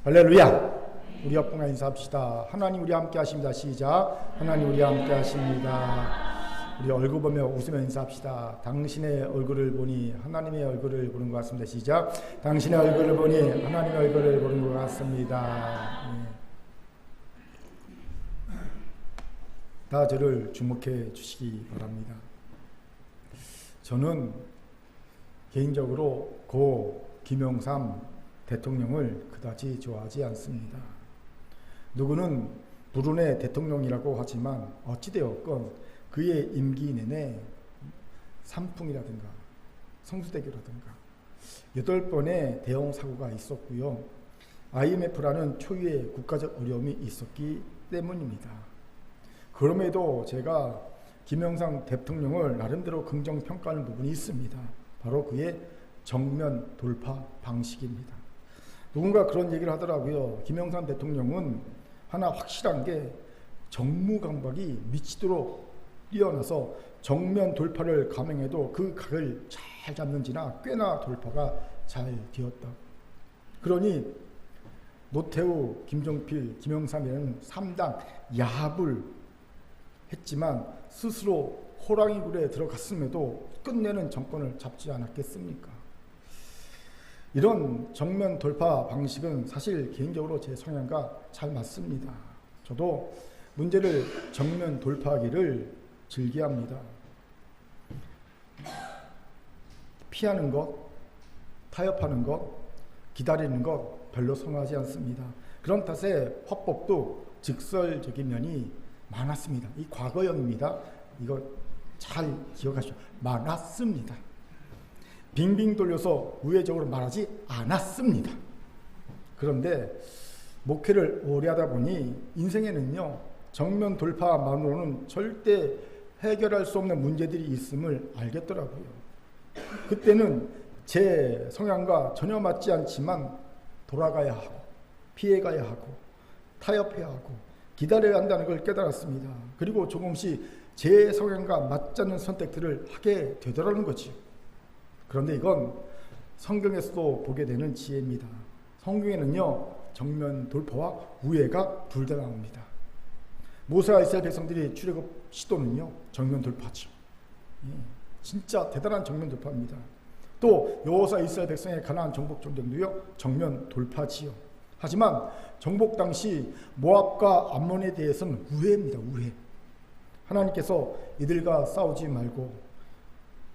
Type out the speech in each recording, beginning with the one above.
할렐루야. 우리 옆분과 인사합시다. 하나님 우리 함께 하십니다. 시작. 하나님 우리 함께 하십니다. 우리 얼굴 보며 웃으며 인사합시다. 당신의 얼굴을 보니 하나님의 얼굴을 보는 것 같습니다. 시작. 당신의 얼굴을 보니 하나님의 얼굴을 보는 것 같습니다. 다 저를 주목해 주시기 바랍니다. 저는 개인적으로 고 김영삼 대통령을 그다지 좋아하지 않습니다. 누구는 불운의 대통령이라고 하지만 어찌되었건 그의 임기 내내 산풍이라든가 성수대교라든가 8번의 대형 사고가 있었고요. IMF라는 초유의 국가적 어려움이 있었기 때문입니다. 그럼에도 제가 김영삼 대통령을 나름대로 긍정평가하는 부분이 있습니다. 바로 그의 정면 돌파 방식입니다. 누군가 그런 얘기를 하더라고요. 김영삼 대통령은 하나 확실한 게 정무감각이 미치도록 뛰어나서 정면 돌파를 감행해도 그 각을 잘 잡는지나 꽤나 돌파가 잘 되었다. 그러니 노태우, 김종필, 김영삼이라는 3당 야합을 했지만 스스로 호랑이 굴에 들어갔음에도 끝내는 정권을 잡지 않았겠습니까? 이런 정면 돌파 방식은 사실 개인적으로 제 성향과 잘 맞습니다. 저도 문제를 정면 돌파하기를 즐겨합니다. 피하는 것, 타협하는 것, 기다리는 것 별로 선호하지 않습니다. 그런 탓에 화법도 직설적인 면이 많았습니다. 이 과거형입니다. 이거 잘 기억하시죠. 많았습니다. 빙빙 돌려서 우회적으로 말하지 않았습니다. 그런데 목회를 오래 하다 보니 인생에는요, 정면 돌파만으로는 절대 해결할 수 없는 문제들이 있음을 알겠더라고요. 그때는 제 성향과 전혀 맞지 않지만 돌아가야 하고 피해가야 하고 타협해야 하고 기다려야 한다는 걸 깨달았습니다. 그리고 조금씩 제 성향과 맞지 않는 선택들을 하게 되더라는 거지요. 그런데 이건 성경에서도 보게 되는 지혜입니다. 성경에는요, 정면 돌파와 우회가 둘 다 나옵니다. 모세와 이스라엘 백성들이 출애굽 시도는요, 정면 돌파죠. 진짜 대단한 정면 돌파입니다. 또 여호수아 이스라엘 백성의 가나안 정복 전쟁도요, 정면 돌파지요. 하지만 정복 당시 모압과 암몬에 대해서는 우회입니다. 우회. 하나님께서 이들과 싸우지 말고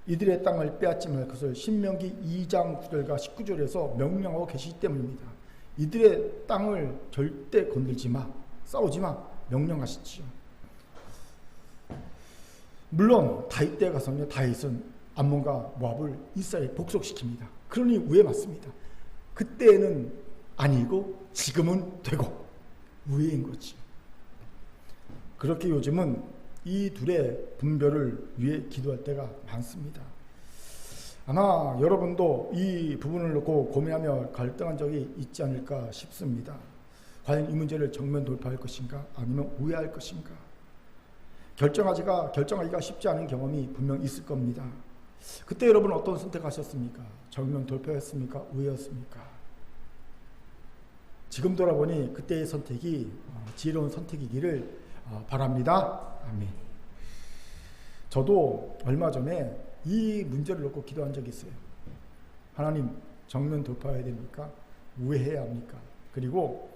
이들의 땅을 빼앗지 말 것을 신명기 2장 9절과 19절에서 명령하고 계시기 때문입니다. 이들의 땅을 절대 건들지 마, 싸우지 마 명령하시지요. 물론 다윗 때 가서는 다윗은 암몬과 모압을 이스라엘에 복속시킵니다. 그러니 우회 맞습니다. 그때는 아니고 지금은 되고 우회인 거지. 그렇게 요즘은 이 둘의 분별을 위해 기도할 때가 많습니다. 아마 여러분도 이 부분을 놓고 고민하며 갈등한 적이 있지 않을까 싶습니다. 과연 이 문제를 정면 돌파할 것인가 아니면 우회할 것인가. 결정하기가 쉽지 않은 경험이 분명 있을 겁니다. 그때 여러분 어떤 선택하셨습니까? 정면 돌파였습니까? 우회였습니까? 지금 돌아보니 그때의 선택이 지혜로운 선택이기를 바랍니다. 아멘. 저도 얼마 전에 이 문제를 놓고 기도한 적이 있어요. 하나님, 정면 돌파해야 됩니까? 우회해야 합니까? 그리고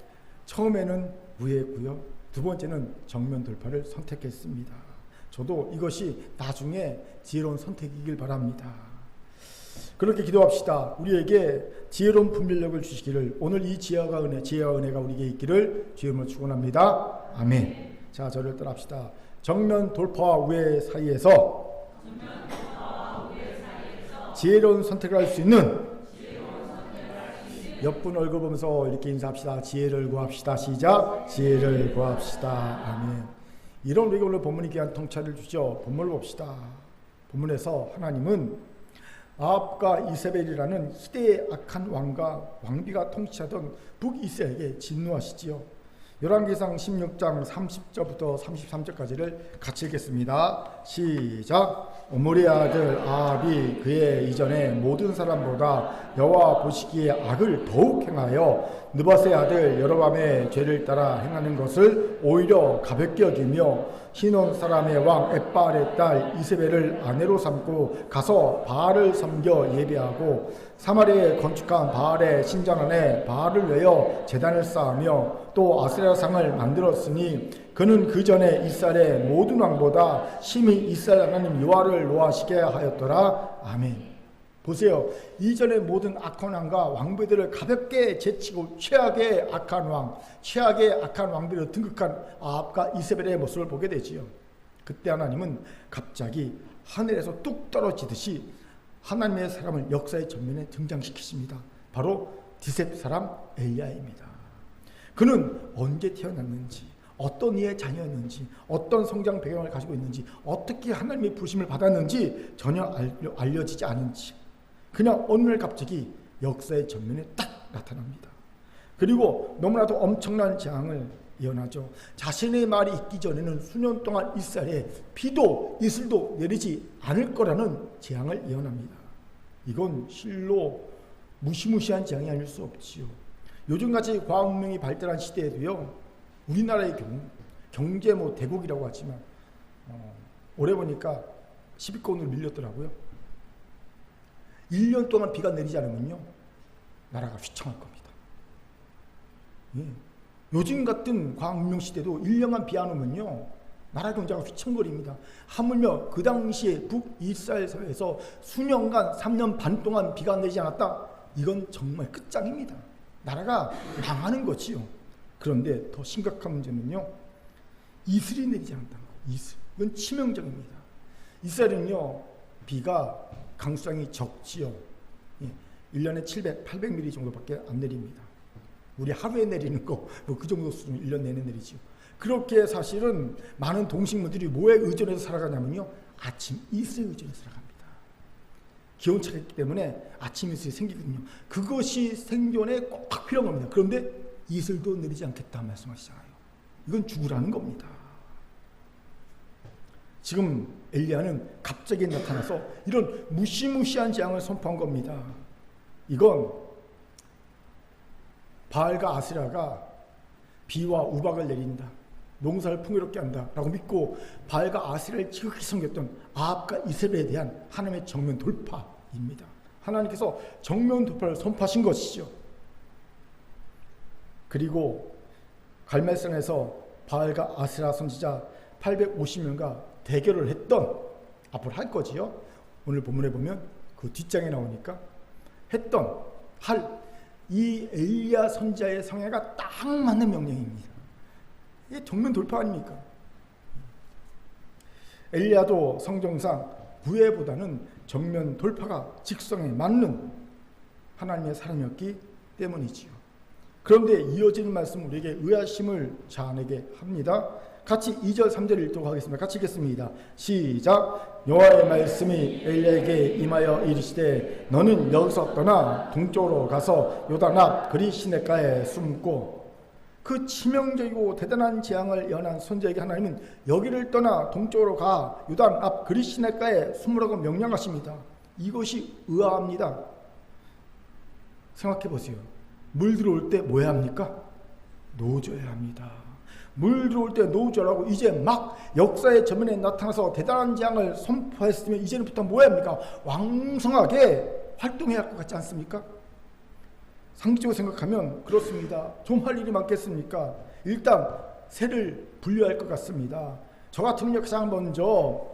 처음에는 우회했고요. 두 번째는 정면 돌파를 선택했습니다. 저도 이것이 나중에 지혜로운 선택이길 바랍니다. 그렇게 기도합시다. 우리에게 지혜로운 분별력을 주시기를, 오늘 이 지혜와 은혜가 우리에게 있기를 주님을 축원합니다. 아멘. 자, 저를 따라합시다. 정면 돌파와 우회 사이에서 지혜로운 선택을 할 수 있는 옆분 얼굴 보면서 이렇게 인사합시다. 지혜를 구합시다. 시작. 지혜를 구합시다. 아멘. 이런 우리가 오늘 본문이 귀한 통찰을 주죠. 본문을 봅시다. 본문에서 하나님은 아합과 이세벨이라는 희대의 악한 왕과 왕비가 통치하던 북이스라엘에게 진노하시지요. 열왕기상 16장 30절부터 33절까지를 같이 읽겠습니다. 시작. 오므리의 아들 아합이 그의 이전의 모든 사람보다 여호와 보시기에 악을 더욱 행하여 느밧의 아들 여로밤의 죄를 따라 행하는 것을 오히려 가볍게 여기며 시돈 사람의 왕 엣바알의 딸 이세벨을 아내로 삼고 가서 바알을 섬겨 예배하고 사마리아에 건축한 바알의 신전 안에 바알을 외어 제단을 쌓으며 또 아세라상을 만들었으니 그는 그 전에 이스라엘의 모든 왕보다 심히 이스라엘 하나님 여호와를 노하시게 하였더라. 아멘. 보세요. 이전의 모든 악한 왕과 왕비들을 가볍게 제치고 최악의 악한 왕비를 등극한 아합과 이세벨의 모습을 보게 되지요. 그때 하나님은 갑자기 하늘에서 뚝 떨어지듯이 하나님의 사람을 역사의 전면에 등장시키십니다. 바로 디셉 사람 엘리야입니다. 그는 언제 태어났는지, 어떤 이의 자녀였는지, 어떤 성장 배경을 가지고 있는지, 어떻게 하나님의 부르심을 받았는지 전혀 알려지지 않은 채 그냥 어느 날 갑자기 역사의 전면에 딱 나타납니다. 그리고 너무나도 엄청난 재앙을 예언하죠. 자신의 말이 있기 전에는 수년 동안 이스라엘에 비도 이슬도 내리지 않을 거라는 재앙을 예언합니다. 이건 실로 무시무시한 재앙이 아닐 수 없지요. 요즘같이 과학문명이 발달한 시대에도요, 우리나라의 경우 경제 대국이라고 하지만 올해 보니까 10위권으로 밀렸더라고요. 1년 동안 비가 내리지 않으면요, 나라가 휘청할 겁니다. 예. 요즘 같은 과학문명 시대도 1년간 비 안 오면요, 나라 경제가 휘청거립니다. 하물며 그 당시에 북이스라엘 사회에서 수년간 3년 반 동안 비가 내리지 않았다? 이건 정말 끝장입니다. 나라가 망하는 거지요. 그런데 더 심각한 문제는요, 이슬이 내리지 않았다는 거예요. 이슬. 이건 치명적입니다. 이스라엘은요, 비가 강수량이 적지요. 1년에 700, 800mm 정도밖에 안 내립니다. 우리 하루에 내리는 거 그 정도 수준 1년 내내 내리지요. 그렇게 사실은 많은 동식물들이 뭐에 의존해서 살아가냐면요, 아침 이슬에 의존해서 살아갑니다. 기온차가 있기 때문에 아침 이슬이 생기거든요. 그것이 생존에 꼭 필요한 겁니다. 그런데 이슬도 내리지 않겠다 말씀하시잖아요. 이건 죽으라는 겁니다. 지금 엘리야는 갑자기 나타나서 이런 무시무시한 재앙을 선포한 겁니다. 이건 바알과 아세라가 비와 우박을 내린다, 농사를 풍요롭게 한다 라고 믿고 바알과 아세라를 지극히 섬겼던 아합과 이세벨에 대한 하나님의 정면 돌파입니다. 하나님께서 정면 돌파를 선포하신 것이죠. 그리고 갈멜산에서 바알과 아세라 선지자 850명과 대결을 했던, 앞으로 할 거지요. 오늘 본문에 보면 그 뒷장에 나오니까 이 엘리야 선지자의 성향과 딱 맞는 명령입니다. 이게 정면 돌파 아닙니까? 엘리야도 성경상 구애보다는 정면 돌파가 직성에 맞는 하나님의 사람이었기 때문이지요. 그런데 이어지는 말씀 우리에게 의아심을 자아내게 합니다. 같이 2절 3절 읽도록 하겠습니다. 같이 읽겠습니다. 시작. 여호와의 말씀이 엘리야에게 임하여 이르시되 너는 여기서 떠나 동쪽으로 가서 요단 앞 그리 시냇가에 숨고. 그 치명적이고 대단한 재앙을 예언한 선지자에게 하나님은 여기를 떠나 동쪽으로 가 요단 앞 그리 시냇가에 숨으라고 명령하십니다. 이것이 의아합니다. 생각해 보세요. 물 들어올 때 뭐 해야 합니까? 노져야 합니다. 물 들어올 때 노우절하고 이제 막 역사의 전면에 나타나서 대단한 재앙을 선포했으면 이제부터 뭐 해야 합니까? 왕성하게 활동해야 할 것 같지 않습니까? 상식적으로 생각하면 그렇습니다. 좀 할 일이 많겠습니까? 일단 새를 분류할 것 같습니다. 저 같으면 가장 먼저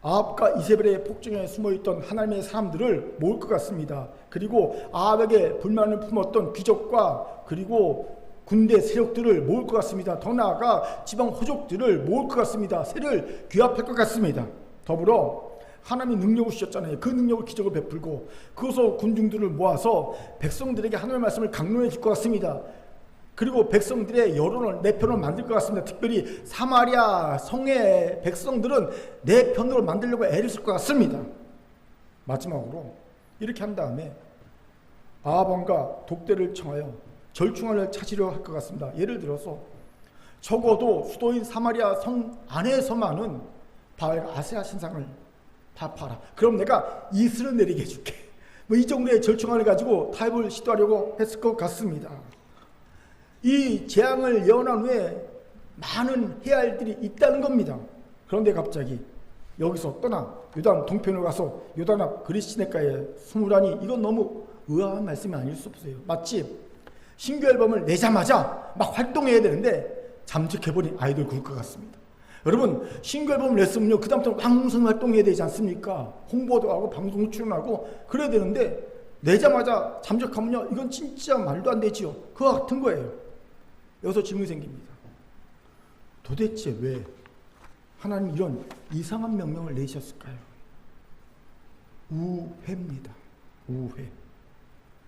아합과 이세벨의 폭정에 숨어있던 하나님의 사람들을 모을 것 같습니다. 그리고 아합에게 불만을 품었던 귀족과 그리고 군대 세력들을 모을 것 같습니다. 더 나아가 지방 호족들을 모을 것 같습니다. 새를 규합할 것 같습니다. 더불어 하나님이 능력을 주셨잖아요. 그 능력을 기적을 베풀고 그것으로 군중들을 모아서 백성들에게 하나님의 말씀을 강론해 줄 것 같습니다. 그리고 백성들의 여론을 내 편으로 만들 것 같습니다. 특별히 사마리아 성의 백성들은 내 편으로 만들려고 애를 쓸 것 같습니다. 마지막으로 이렇게 한 다음에 아합 왕과 독대를 청하여 절충안을 찾으려 할 것 같습니다. 예를 들어서 적어도 수도인 사마리아 성 안에서만은 바알과 아세라 신상을 다 팔아. 그럼 내가 이슬을 내리게 해줄게. 뭐 이 정도의 절충안을 가지고 타협을 시도하려고 했을 것 같습니다. 이 재앙을 예언한 후에 많은 해야 할 일들이 있다는 겁니다. 그런데 갑자기 여기서 떠나 요단 동편으로 가서 요단 앞 그리시네가에 숨으라니, 이건 너무 의아한 말씀이 아닐 수 없어요. 마치 신규 앨범을 내자마자 막 활동해야 되는데 잠적해버린 아이돌 그룹 같습니다. 여러분, 신규 앨범을 냈으면요, 그 다음부터 왕성 활동해야 되지 않습니까? 홍보도 하고 방송 출연하고 그래야 되는데 내자마자 잠적하면요, 이건 진짜 말도 안 되지요. 그와 같은 거예요. 여기서 질문이 생깁니다. 도대체 왜 하나님 이런 이상한 명령을 내셨을까요? 우회입니다. 우회.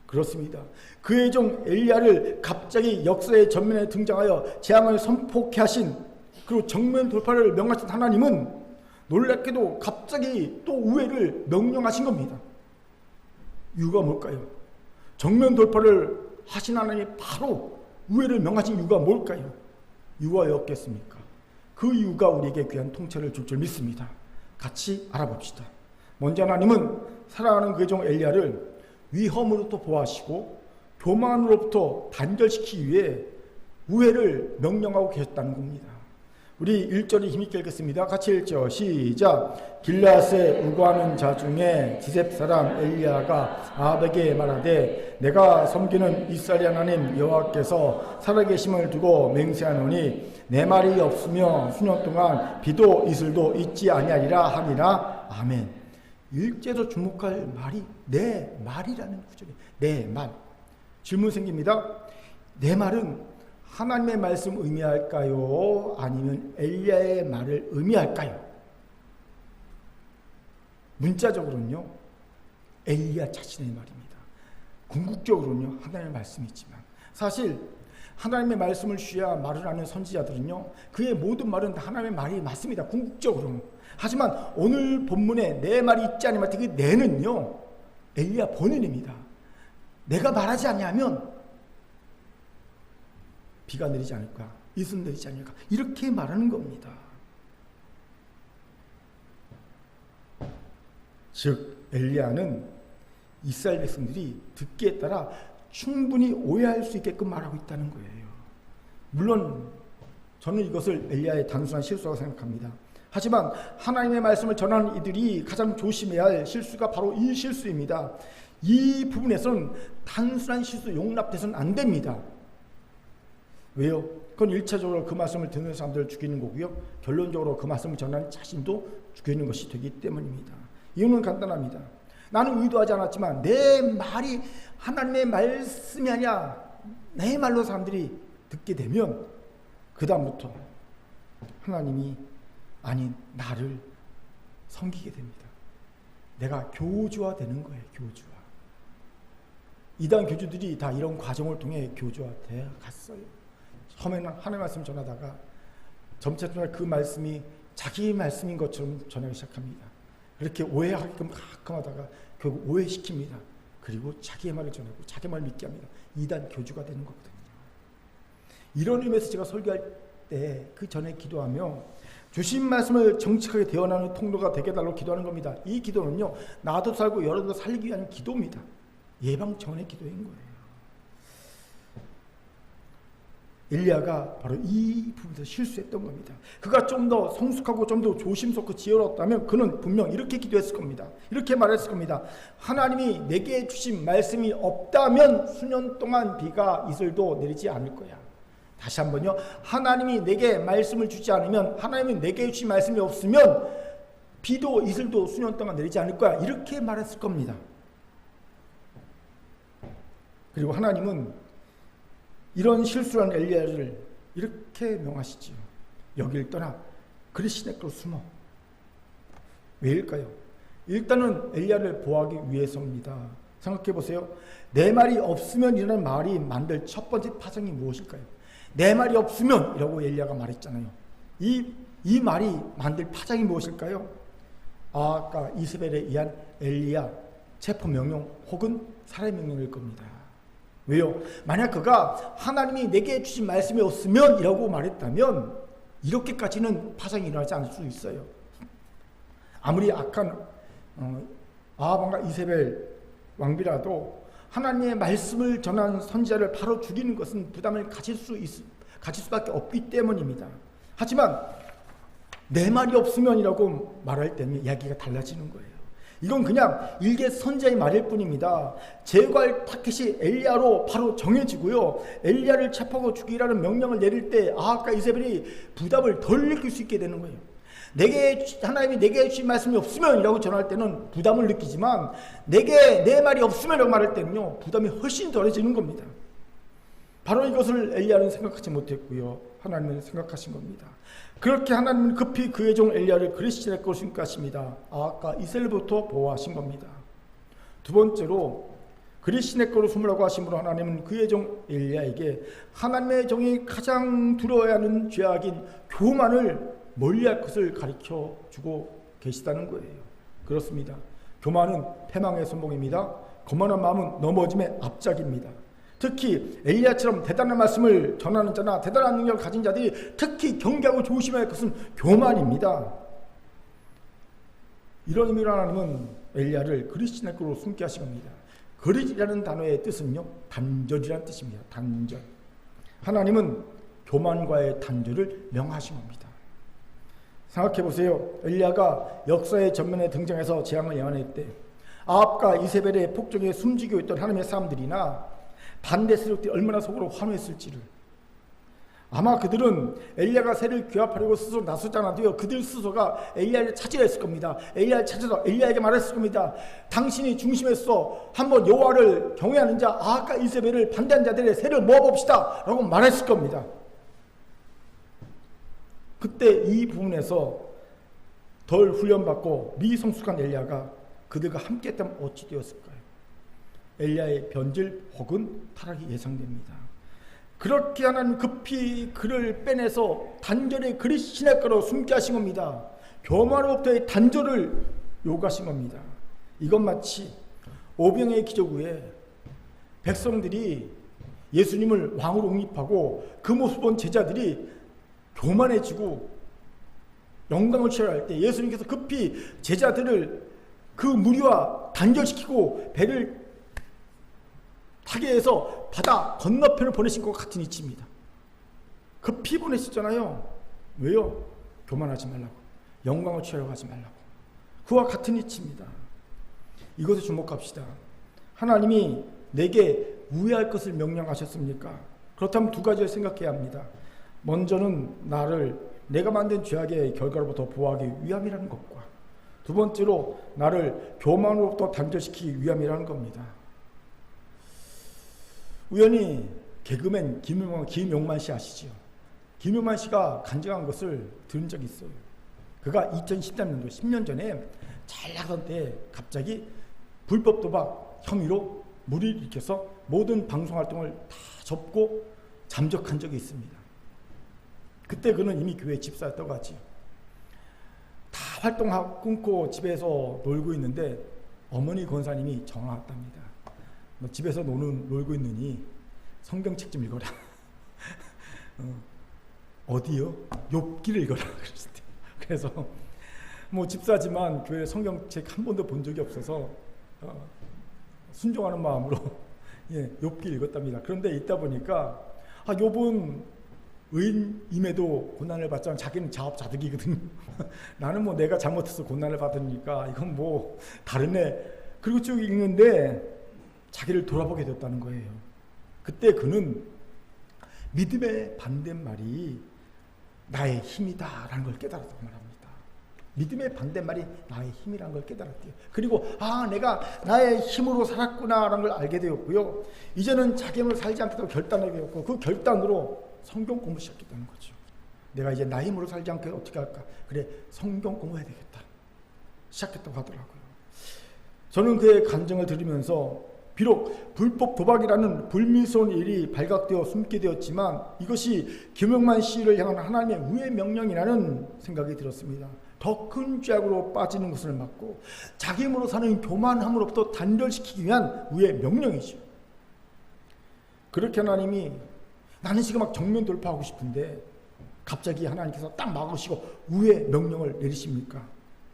그렇습니다. 그의 종 엘리야를 갑자기 역사의 전면에 등장하여 재앙을 선포케 하신, 그리고 정면 돌파를 명하신 하나님은 놀랍게도 갑자기 또 우회를 명령하신 겁니다. 이유가 뭘까요? 정면 돌파를 하신 하나님이 바로 우회를 명하신 이유가 뭘까요? 이유가였겠습니까? 그 이유가 우리에게 귀한 통찰을 줄 줄 믿습니다. 같이 알아봅시다. 먼저 하나님은 사랑하는 그의 종 엘리야를 위험으로부터 보호하시고 교만으로부터 단절시키기 위해 우회를 명령하고 계셨다는 겁니다. 우리 1절이 힘있게 읽겠습니다. 같이 읽죠. 시작. 길앗에 우거하는 자 중에 지셉 사람 엘리야가 아합에게 말하되 내가 섬기는 이스라엘 하나님 여호와께서 살아계심을 두고 맹세하노니 내 말이 없으며 수년 동안 비도 이슬도 있지 아니하리라 하니라. 아멘. 1절에서 주목할 말이 내 말이라는 구절이에요. 내 말. 질문 생깁니다. 내 말은 하나님의 말씀 의미할까요? 아니면 엘리야의 말을 의미할까요? 문자적으로는요, 엘리야 자신의 말입니다. 궁극적으로는요, 하나님의 말씀이지만 사실 하나님의 말씀을 쉬야 말을 하는 선지자들은요, 그의 모든 말은 하나님의 말이 맞습니다. 궁극적으로는. 하지만 오늘 본문에 내 말이 있지 않으면 그 내는요, 엘리야 본인입니다. 내가 말하지 않냐면 비가 내리지 않을까, 이슬 내리지 않을까, 이렇게 말하는 겁니다. 즉 엘리야는 이스라엘 백성들이 듣기에 따라 충분히 오해할 수 있게끔 말하고 있다는 거예요. 물론 저는 이것을 엘리야의 단순한 실수라고 생각합니다. 하지만 하나님의 말씀을 전하는 이들이 가장 조심해야 할 실수가 바로 이 실수입니다. 이 부분에서는 단순한 실수 용납돼서는 안 됩니다. 왜요? 그건 1차적으로 그 말씀을 듣는 사람들을 죽이는 거고요, 결론적으로 그 말씀을 전하는 자신도 죽이는 것이 되기 때문입니다. 이유는 간단합니다. 나는 의도하지 않았지만 내 말이 하나님의 말씀이 아니야, 내 말로 사람들이 듣게 되면 그 다음부터 하나님이 아닌 나를 섬기게 됩니다. 내가 교주화되는 거예요. 교주화. 이단 교주들이 다 이런 과정을 통해 교주화되어 갔어요. 처음에는 하나님의 말씀 전하다가 점차적으로 그 말씀이 자기 말씀인 것처럼 전하기 시작합니다. 그렇게 오해하게끔 가끔 하다가 결국 오해시킵니다. 그리고 자기의 말을 전하고 자기 말을 믿게 합니다. 이단 교주가 되는 거거든요. 이런 의미에서 제가 설교할 때 그 전에 기도하며 주신 말씀을 정직하게 대언하는 통로가 되게 해달라고 기도하는 겁니다. 이 기도는요, 나도 살고 여러분도 살기 위한 기도입니다. 예방 차원의 기도인 거예요. 엘리야가 바로 이 부분에서 실수했던 겁니다. 그가 좀 더 성숙하고 좀 더 조심스럽고 지혜로웠다면 그는 분명 이렇게 기도했을 겁니다. 이렇게 말했을 겁니다. 하나님이 내게 주신 말씀이 없다면 수년 동안 비가 이슬도 내리지 않을 거야. 다시 한번요. 하나님이 내게 말씀을 주지 않으면, 하나님이 내게 주신 말씀이 없으면 비도 이슬도 수년 동안 내리지 않을 거야. 이렇게 말했을 겁니다. 그리고 하나님은 이런 실수한 엘리야를 이렇게 명하시지요. 여길 떠나 그리시네가로 숨어. 왜일까요? 일단은 엘리야를 보호하기 위해서입니다. 생각해 보세요. 내 말이 없으면 이라는 말이 만들 첫 번째 파장이 무엇일까요? 내 말이 없으면 이라고 엘리야가 말했잖아요. 이 말이 만들 파장이 무엇일까요? 아까 이세벨에 의한 엘리야 체포 명령 혹은 살해 명령일 겁니다. 왜요? 만약 그가 하나님이 내게 주신 말씀이 없으면 이라고 말했다면 이렇게까지는 파장이 일어나지 않을 수 있어요. 아무리 악한 아합왕과 이세벨 왕비라도 하나님의 말씀을 전하는 선지자를 바로 죽이는 것은 부담을 가질 수밖에 없기 때문입니다. 하지만 내 말이 없으면이라고 말할 때는 이야기가 달라지는 거예요. 이건 그냥 일개 선지자의 말일 뿐입니다. 제거할 타켓이 엘리야로 바로 정해지고요. 엘리야를 체포하고 죽이라는 명령을 내릴 때 아합과 이세벨이 부담을 덜 느낄 수 있게 되는 거예요. 하나님이 내게 주신 말씀이 없으면이라고 전할 때는 부담을 느끼지만 내 말이 없으면이라고 말할 때는요, 부담이 훨씬 덜해지는 겁니다. 바로 이것을 엘리야는 생각하지 못했고요, 하나님은 생각하신 겁니다. 그렇게 하나님은 급히 그의 종 엘리야를 그리스도의 것으로 승격하십니다. 아합과 이세벨부터 보호하신 겁니다. 두 번째로 그리스도의 것으로 숨으라고 하심으로 하나님은 그의 종 엘리야에게 하나님의 종이 가장 두려워야 하는 죄악인 교만을 멀리할 것을 가르쳐 주고 계시다는 거예요. 그렇습니다. 교만은 패망의 선봉입니다. 거만한 마음은 넘어짐의 앞작입니다. 특히 엘리야처럼 대단한 말씀을 전하는 자나 대단한 능력을 가진 자들이 특히 경계하고 조심해야 할 것은 교만입니다. 이런 의미로 하나님은 엘리야를 그리스도의 것으로 숨게 하신 겁니다. 그리스라는 단어의 뜻은요, 단절이라는 뜻입니다. 단절. 하나님은 교만과의 단절을 명하신 겁니다. 생각해보세요. 엘리야가 역사의 전면에 등장해서 재앙을 예언할 때 아합과 이세벨의 폭정에 숨지고 있던 하나님의 사람들이나 반대 세력들이 얼마나 속으로 환호했을지를. 아마 그들은 엘리야가 새를 규합하려고 스스로 나서지 않아도요, 그들 스스로가 엘리야를 찾으려 했을 겁니다. 엘리야를 찾아서 엘리야에게 말했을 겁니다. 당신이 중심에서 한번 여호와를 경외하는 자 아합과 이세벨을 반대한 자들의 새를 모아봅시다 라고 말했을 겁니다. 그때 이 부분에서 덜 훈련받고 미성숙한 엘리야가 그들과 함께 했다면 어찌 되었을까요? 엘리야의 변질 혹은 타락이 예상됩니다. 그렇게 하나님 급히 그를 빼내서 단절의 그리스도의 거로 숨게 하신 겁니다. 교만으로부터의 단절을 요구하신 겁니다. 이건 마치 오병의 기적 후에 백성들이 예수님을 왕으로 옹립하고 그 모습 본 제자들이 교만해지고 영광을 취할 때 예수님께서 급히 제자들을 그 무리와 단절시키고 배를 타게 해서 바다 건너편을 보내신 것 같은 이치입니다. 급히 보내셨잖아요. 왜요? 교만하지 말라고, 영광을 취하려고 하지 말라고. 그와 같은 이치입니다. 이것에 주목합시다. 하나님이 내게 우애할 것을 명령하셨습니까? 그렇다면 두 가지를 생각해야 합니다. 먼저는 나를 내가 만든 죄악의 결과로부터 보호하기 위함이라는 것과, 두 번째로 나를 교만으로부터 단절시키기 위함이라는 겁니다. 우연히 개그맨 김용만 씨 아시죠? 김용만 씨가 간증한 것을 들은 적이 있어요. 그가 2013년도 10년 전에 잘 나가던 때 갑자기 불법 도박 혐의로 무리를 일으켜서 모든 방송 활동을 다 접고 잠적한 적이 있습니다. 그때 그는 이미 교회 집사였다고 하지. 다 활동하고 끊고 집에서 놀고 있는데 어머니 권사님이 전화 왔답니다. 너 집에서 놀고 있느니 성경책 좀 읽어라. 어디요? 욥기를 읽어라. 그래서 뭐 집사지만 교회 성경책 한 번도 본 적이 없어서 순종하는 마음으로 욥기 읽었답니다. 그런데 있다 보니까 욥은 의인임에도 고난을 받지만 자기는 자업자득이거든요. 나는 뭐 내가 잘못해서 고난을 받으니까 이건 뭐 다르네. 그리고 쭉 읽는데 자기를 돌아보게 됐다는 거예요. 그때 그는 믿음의 반대말이 나의 힘이다라는 걸 깨달았다고 말합니다. 믿음의 반대말이 나의 힘이라는 걸 깨달았대요. 그리고 내가 나의 힘으로 살았구나라는 걸 알게 되었고요. 이제는 자기 힘으로 살지 않겠다고 결단하게 되었고, 그 결단으로 성경 공부 시작했다는 거죠. 내가 이제 나 힘으로 살지 않게 어떻게 할까? 그래, 성경 공부해야 되겠다. 시작했다고 하더라고요. 저는 그의 간증을 들으면서 비록 불법 도박이라는 불미스러운 일이 발각되어 숨게 되었지만 이것이 김용만 씨를 향한 하나님의 우애 명령이라는 생각이 들었습니다. 더 큰 죄악으로 빠지는 것을 막고 자기 힘으로 사는 교만함으로부터 단절시키기 위한 우애 명령이죠. 그렇게 하나님이 나는 지금 막 정면 돌파하고 싶은데 갑자기 하나님께서 딱 막으시고 우애 명령을 내리십니까?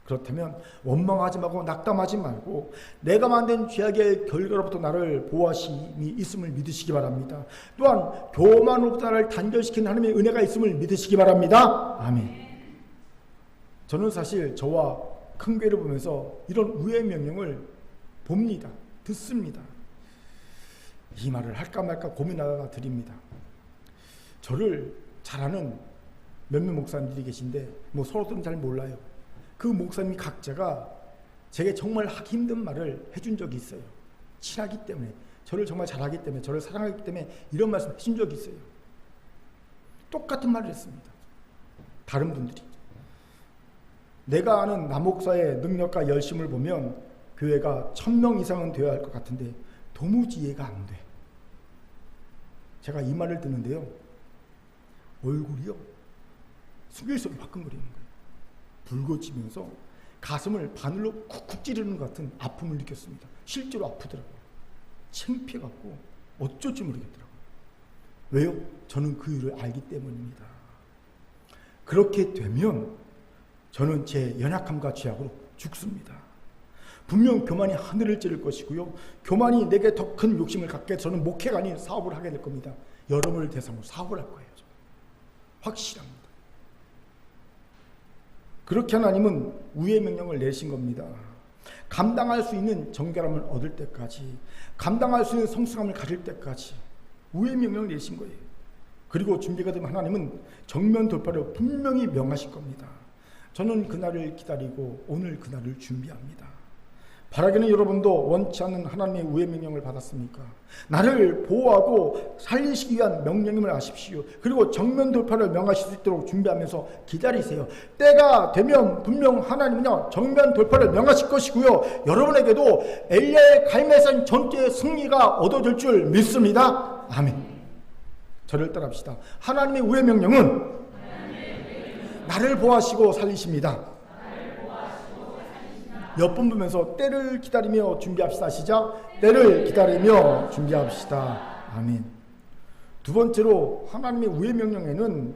그렇다면 원망하지 말고 낙담하지 말고 내가 만든 죄악의 결과로부터 나를 보호하심이 있음을 믿으시기 바랍니다. 또한 교만으로부터 나를 단절시키는 하나님의 은혜가 있음을 믿으시기 바랍니다. 아멘. 저는 사실 저와 큰 교회를 보면서 이런 우의 명령을 봅니다. 듣습니다. 이 말을 할까 말까 고민하다가 드립니다. 저를 잘 아는 몇몇 목사님들이 계신데 서로들은 잘 몰라요. 그 목사님 각자가 제게 정말 하기 힘든 말을 해준 적이 있어요. 친하기 때문에, 저를 정말 잘하기 때문에, 저를 사랑하기 때문에 이런 말씀 해준 적이 있어요. 똑같은 말을 했습니다. 다른 분들이. 내가 아는 남목사의 능력과 열심을 보면 교회가 1000명 이상은 되어야 할 것 같은데 도무지 이해가 안 돼. 제가 이 말을 듣는데요, 얼굴이요 숨길소리 화끈거리는 거예요. 붉어지면서 가슴을 바늘로 쿡쿡 찌르는 것 같은 아픔을 느꼈습니다. 실제로 아프더라고요. 창피해갖고 어쩔지 모르겠더라고요. 왜요? 저는 그 이유를 알기 때문입니다. 그렇게 되면 저는 제 연약함과 죄악으로 죽습니다. 분명 교만이 하늘을 찌를 것이고요, 교만이 내게 더 큰 욕심을 갖게 해서 저는 목회가 아닌 사업을 하게 될 겁니다. 여러분을 대상으로 사업을 할 거예요. 저는. 확실합니다. 그렇게 하나님은 우의 명령을 내신 겁니다. 감당할 수 있는 정결함을 얻을 때까지, 감당할 수 있는 성숙함을 가질 때까지 우의 명령을 내신 거예요. 그리고 준비가 되면 하나님은 정면 돌파를 분명히 명하실 겁니다. 저는 그날을 기다리고 오늘 그날을 준비합니다. 바라기는 여러분도 원치 않는 하나님의 우의 명령을 받았습니까? 나를 보호하고 살리시기 위한 명령임을 아십시오. 그리고 정면 돌파를 명하실 수 있도록 준비하면서 기다리세요. 때가 되면 분명 하나님은요 정면 돌파를 명하실 것이고요, 여러분에게도 엘리야의 갈멜산 전투의 승리가 얻어질 줄 믿습니다. 아멘. 저를 따라합시다. 하나님의 우의 명령은 나를 보호하시고 살리십니다. 몇 번 보면서 때를 기다리며 준비합시다. 시작. 때를 기다리며 준비합시다. 아멘. 두 번째로 하나님의 우의 명령에는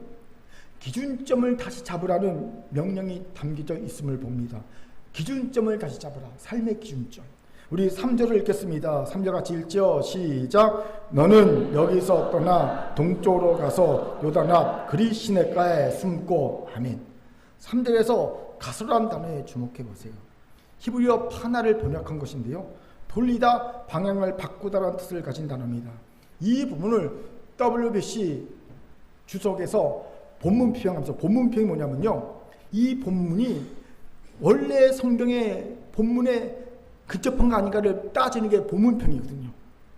기준점을 다시 잡으라는 명령이 담겨져 있음을 봅니다. 기준점을 다시 잡으라. 삶의 기준점. 우리 3절을 읽겠습니다. 3절 같이 읽죠. 시작. 너는 여기서 떠나 동쪽으로 가서 요단 앞 그리 시냇가에 숨고. 아멘. 3절에서 가소라는 단어에 주목해 보세요. 히브리어 파나를 번역한 것인데요, 돌리다, 방향을 바꾸다라는 뜻을 가진 단어입니다. 이 부분을 WBC 주석에서 본문 표현하면서, 본문 표현이 뭐냐면요, 이 본문이 원래 성경의 본문에 근접한 거 아닌가를 따지는 게 본문평이거든요.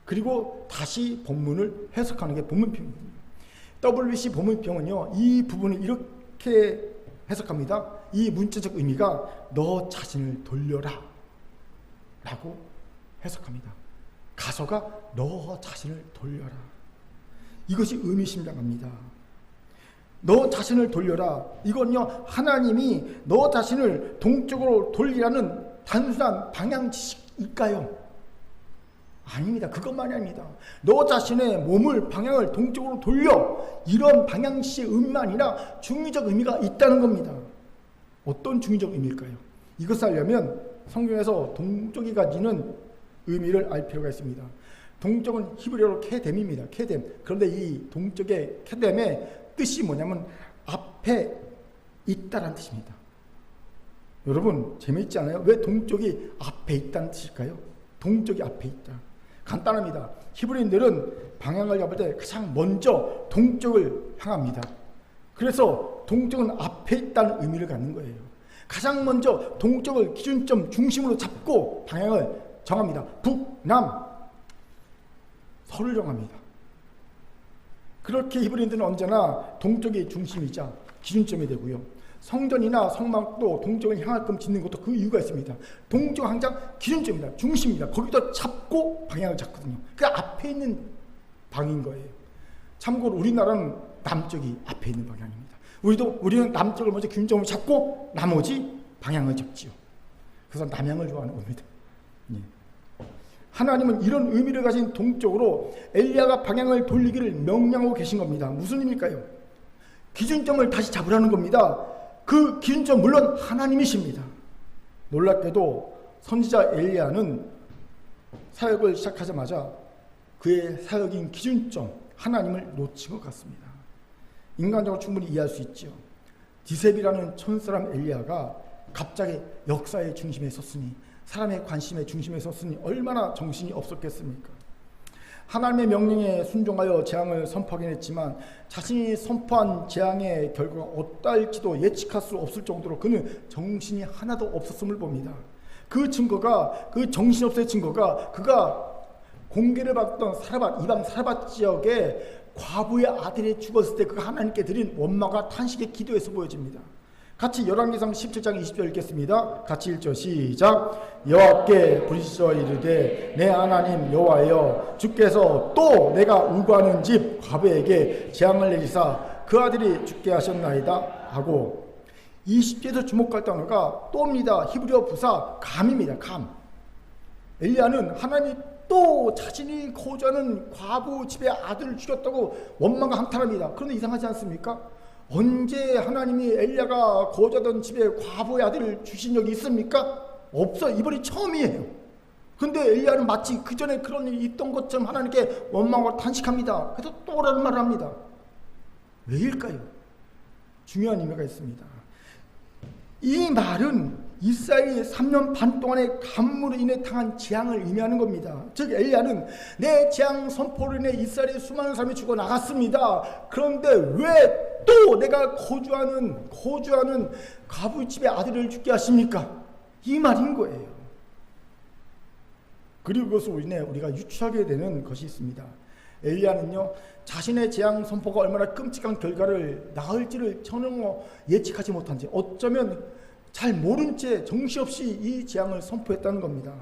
그리고 다시 본문을 해석하는 게 본문평이거든요. WBC 본문평은요, 이 부분을 이렇게 해석합니다. 이 문자적 의미가 너 자신을 돌려라 라고 해석합니다. 가서가 너 자신을 돌려라. 이것이 의미심장합니다. 너 자신을 돌려라. 이건요, 하나님이 너 자신을 동쪽으로 돌리라는 단순한 방향 지식일까요? 아닙니다. 그것만이 아닙니다. 너 자신의 몸을, 방향을 동쪽으로 돌려, 이런 방향시의 의미가 아니라 중의적 의미가 있다는 겁니다. 어떤 중의적 의미일까요? 이것을 알려면 성경에서 동쪽이 가지는 의미를 알 필요가 있습니다. 동쪽은 히브리어로 케뎀입니다. 케뎀. 그런데 이 동쪽의 케뎀의 뜻이 뭐냐면 앞에 있다라는 뜻입니다. 여러분 재미있지 않아요? 왜 동쪽이 앞에 있다는 뜻일까요? 동쪽이 앞에 있다. 간단합니다. 히브리인들은 방향을 잡을 때 가장 먼저 동쪽을 향합니다. 그래서 동쪽은 앞에 있다는 의미를 갖는 거예요. 가장 먼저 동쪽을 기준점 중심으로 잡고 방향을 정합니다. 북, 남, 서를 정합니다. 그렇게 히브리인들은 언제나 동쪽이 중심이자 기준점이 되고요, 성전이나 성막도 동쪽을 향하게끔 짓는 것도 그 이유가 있습니다. 동쪽은 항상 기준점입니다. 중심입니다. 거기도 잡고 방향을 잡거든요. 그 앞에 있는 방인 거예요. 참고로 우리나라는 남쪽이 앞에 있는 방향입니다. 우리는 남쪽을 먼저 기준점을 잡고 나머지 방향을 잡지요. 그래서 남향을 좋아하는 겁니다. 예. 하나님은 이런 의미를 가진 동쪽으로 엘리야가 방향을 돌리기를 명령하고 계신 겁니다. 무슨 의미일까요? 기준점을 다시 잡으라는 겁니다. 그 기준점 물론 하나님이십니다. 놀랍게도 선지자 엘리야는 사역을 시작하자마자 그의 사역인 기준점 하나님을 놓친 것 같습니다. 인간적으로 충분히 이해할 수 있죠. 디셉이라는 촌사람 엘리야가 갑자기 역사의 중심에 섰으니, 사람의 관심의 중심에 섰으니 얼마나 정신이 없었겠습니까? 하나님의 명령에 순종하여 재앙을 선포하긴 했지만 자신이 선포한 재앙의 결과가 어떠할지도 예측할 수 없을 정도로 그는 정신이 하나도 없었음을 봅니다. 그 증거가, 그 정신없의 증거가 그가 공개를 받던 사라밧, 이방 사라밧 지역에 과부의 아들이 죽었을 때 그가 하나님께 드린 원망과 탄식의 기도에서 보여집니다. 같이 열왕기상 17장 20절 읽겠습니다. 같이 1절 시작. 여호와께 부르짖어 이르되 내 하나님 여호와여, 주께서 또 내가 울고하는 집 과부에게 재앙을 내리사 그 아들이 죽게 하셨나이다 하고, 20절에서 주목할 단어가 또입니다. 히브리어 부사 감입니다. 감. 엘리야는 하나님이 또 자신이 거주하는 과부 집의 아들을 죽였다고 원망과 한탄합니다. 그런데 이상하지 않습니까? 언제 하나님이 엘리야가 거주하던 집에 과부의 아들을 주신 적이 있습니까? 없어. 이번이 처음이에요. 근데 엘리야는 마치 그 전에 그런 일이 있던 것처럼 하나님께 원망하고 탄식합니다. 그래서 또라는 말을 합니다. 왜일까요? 중요한 의미가 있습니다. 이 말은 이스라엘이 3년 반 동안의 가뭄으로 인해 당한 재앙을 의미하는 겁니다. 즉 엘리야는 내 재앙 선포로 인해 이스라엘의 수많은 사람이 죽어나갔습니다. 그런데 왜 또 내가 거주하는 과부집의 아들을 죽게 하십니까? 이 말인 거예요. 그리고 그것으로 인해 우리가 유추하게 되는 것이 있습니다. 엘리야는요, 자신의 재앙 선포가 얼마나 끔찍한 결과를 낳을지를 전혀 예측하지 못한 채, 어쩌면 잘 모른 채 정신없이 이 재앙을 선포했다는 겁니다.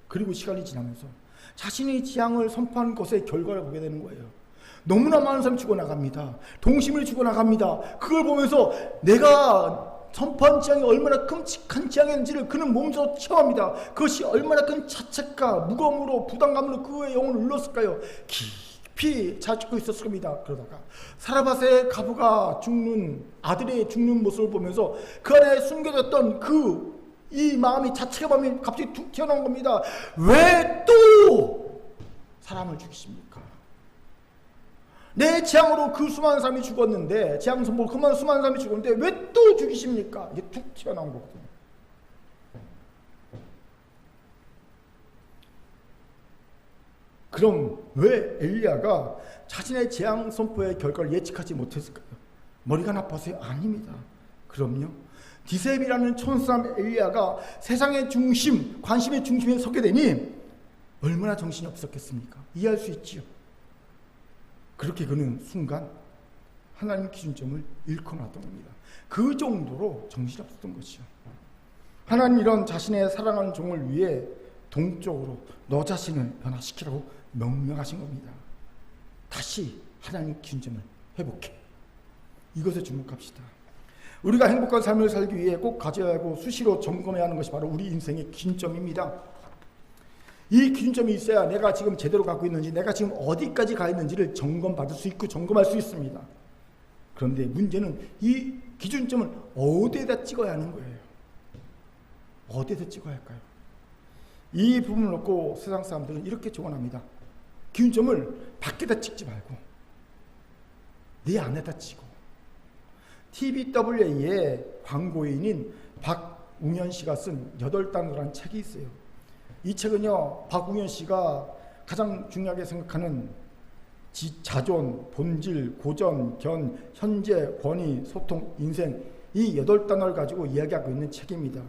그리고 시간이 지나면서 자신이 재앙을 선포한 것의 결과를 보게 되는 거예요. 너무나 많은 사람이 죽어나갑니다. 동심을 죽어나갑니다. 그걸 보면서 내가 선포한 재앙이 얼마나 끔찍한 재앙인지를 그는 몸소 체험합니다. 그것이 얼마나 큰 자책과 무거움으로 부담감으로 그의 영혼을 눌렀을까요? 깊이 자축고 있었을 겁니다. 그러다가 사라밧의 과부가 죽는, 아들의 죽는 모습을 보면서 그 안에 숨겨졌던 이 마음이, 자책의 마음이 갑자기 툭 튀어나온 겁니다. 왜 또 사람을 죽이십니까? 내 재앙으로 그 수많은 사람이 죽었는데, 재앙 선포로 그만 수많은 사람이 죽었는데 왜 또 죽이십니까? 이게 툭 튀어나온 거거든요. 그럼 왜 엘리야가 자신의 재앙 선포의 결과를 예측하지 못했을까요? 머리가 나빠서요? 아닙니다. 그럼요. 디셉이라는 촌사람 엘리야가 세상의 중심, 관심의 중심에 서게 되니 얼마나 정신이 없었겠습니까? 이해할 수 있지요. 그렇게 그는 순간 하나님 기준점을 잃고 놨던 겁니다. 그 정도로 정신이 없었던 것이죠. 하나님 이런 자신의 사랑하는 종을 위해 동적으로 너 자신을 변화시키라고 명령하신 겁니다. 다시 하나님 기준점을 회복해. 이것에 주목합시다. 우리가 행복한 삶을 살기 위해 꼭 가져야 하고 수시로 점검해야 하는 것이 바로 우리 인생의 기준점입니다. 이 기준점이 있어야 내가 지금 제대로 갖고 있는지, 내가 지금 어디까지 가 있는지를 점검받을 수 있고 점검할 수 있습니다. 그런데 문제는 이 기준점을 어디에다 찍어야 하는 거예요. 어디에다 찍어야 할까요? 이 부분을 놓고 세상 사람들은 이렇게 조언합니다. 기준점을 밖에다 찍지 말고 내 안에다 찍어. TBWA의 광고인인 박웅현 씨가 쓴 8단어라는 책이 있어요. 이 책은요, 박웅현 씨가 가장 중요하게 생각하는 자존, 본질, 고전, 견, 현재, 권위, 소통, 인생, 이 8단어를 가지고 이야기하고 있는 책입니다.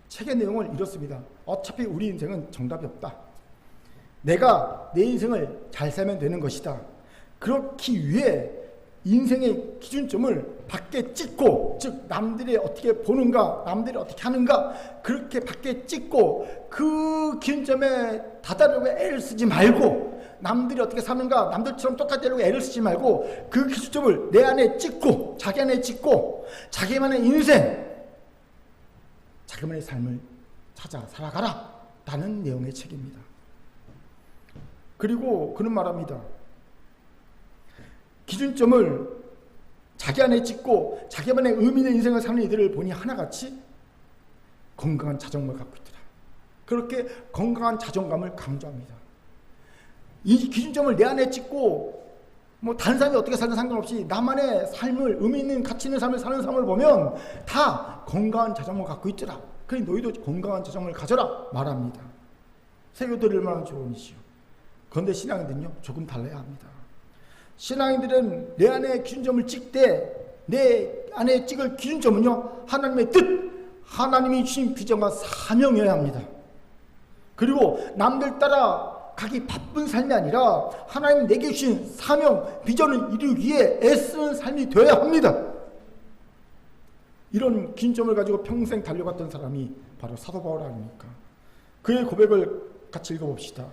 책의 내용을 이렇습니다. 어차피 우리 인생은 정답이 없다. 내가 내 인생을 잘 살면 되는 것이다. 그렇기 위해 인생의 기준점을 밖에 찍고, 즉 남들이 어떻게 보는가, 남들이 어떻게 하는가, 그렇게 밖에 찍고 그 기준점에 다다르려고 애를 쓰지 말고, 남들이 어떻게 사는가, 남들처럼 똑같이 하려고 애를 쓰지 말고 그 기준점을 내 안에 찍고, 자기 안에 찍고 자기만의 인생, 자기만의 삶을 찾아 살아가라 라는 내용의 책입니다. 그리고 그는 말합니다. 기준점을 자기 안에 찍고 자기만의 의미 있는 인생을 사는 이들을 보니 하나같이 건강한 자존감을 갖고 있더라. 그렇게 건강한 자존감을 강조합니다. 이 기준점을 내 안에 찍고 다른 사람이 어떻게 살든 상관없이 나만의 삶을 의미 있는 가치 있는 삶을 사는 삶을 보면 다 건강한 자존감을 갖고 있더라. 그래 너희도 건강한 자존감을 가져라 말합니다. 세교들이 얼마나 좋으시오. 그런데 신앙인들은요 조금 달라야 합니다. 신앙인들은 내 안에 기준점을 찍 때 내 안에 찍을 기준점은요 하나님의 뜻, 하나님이 주신 비전과 사명이어야 합니다. 그리고 남들 따라 가기 바쁜 삶이 아니라 하나님 내게 주신 사명, 비전을 이루기 위해 애쓰는 삶이 되어야 합니다. 이런 기준점을 가지고 평생 달려갔던 사람이 바로 사도 바울 아닙니까? 그의 고백을 같이 읽어봅시다.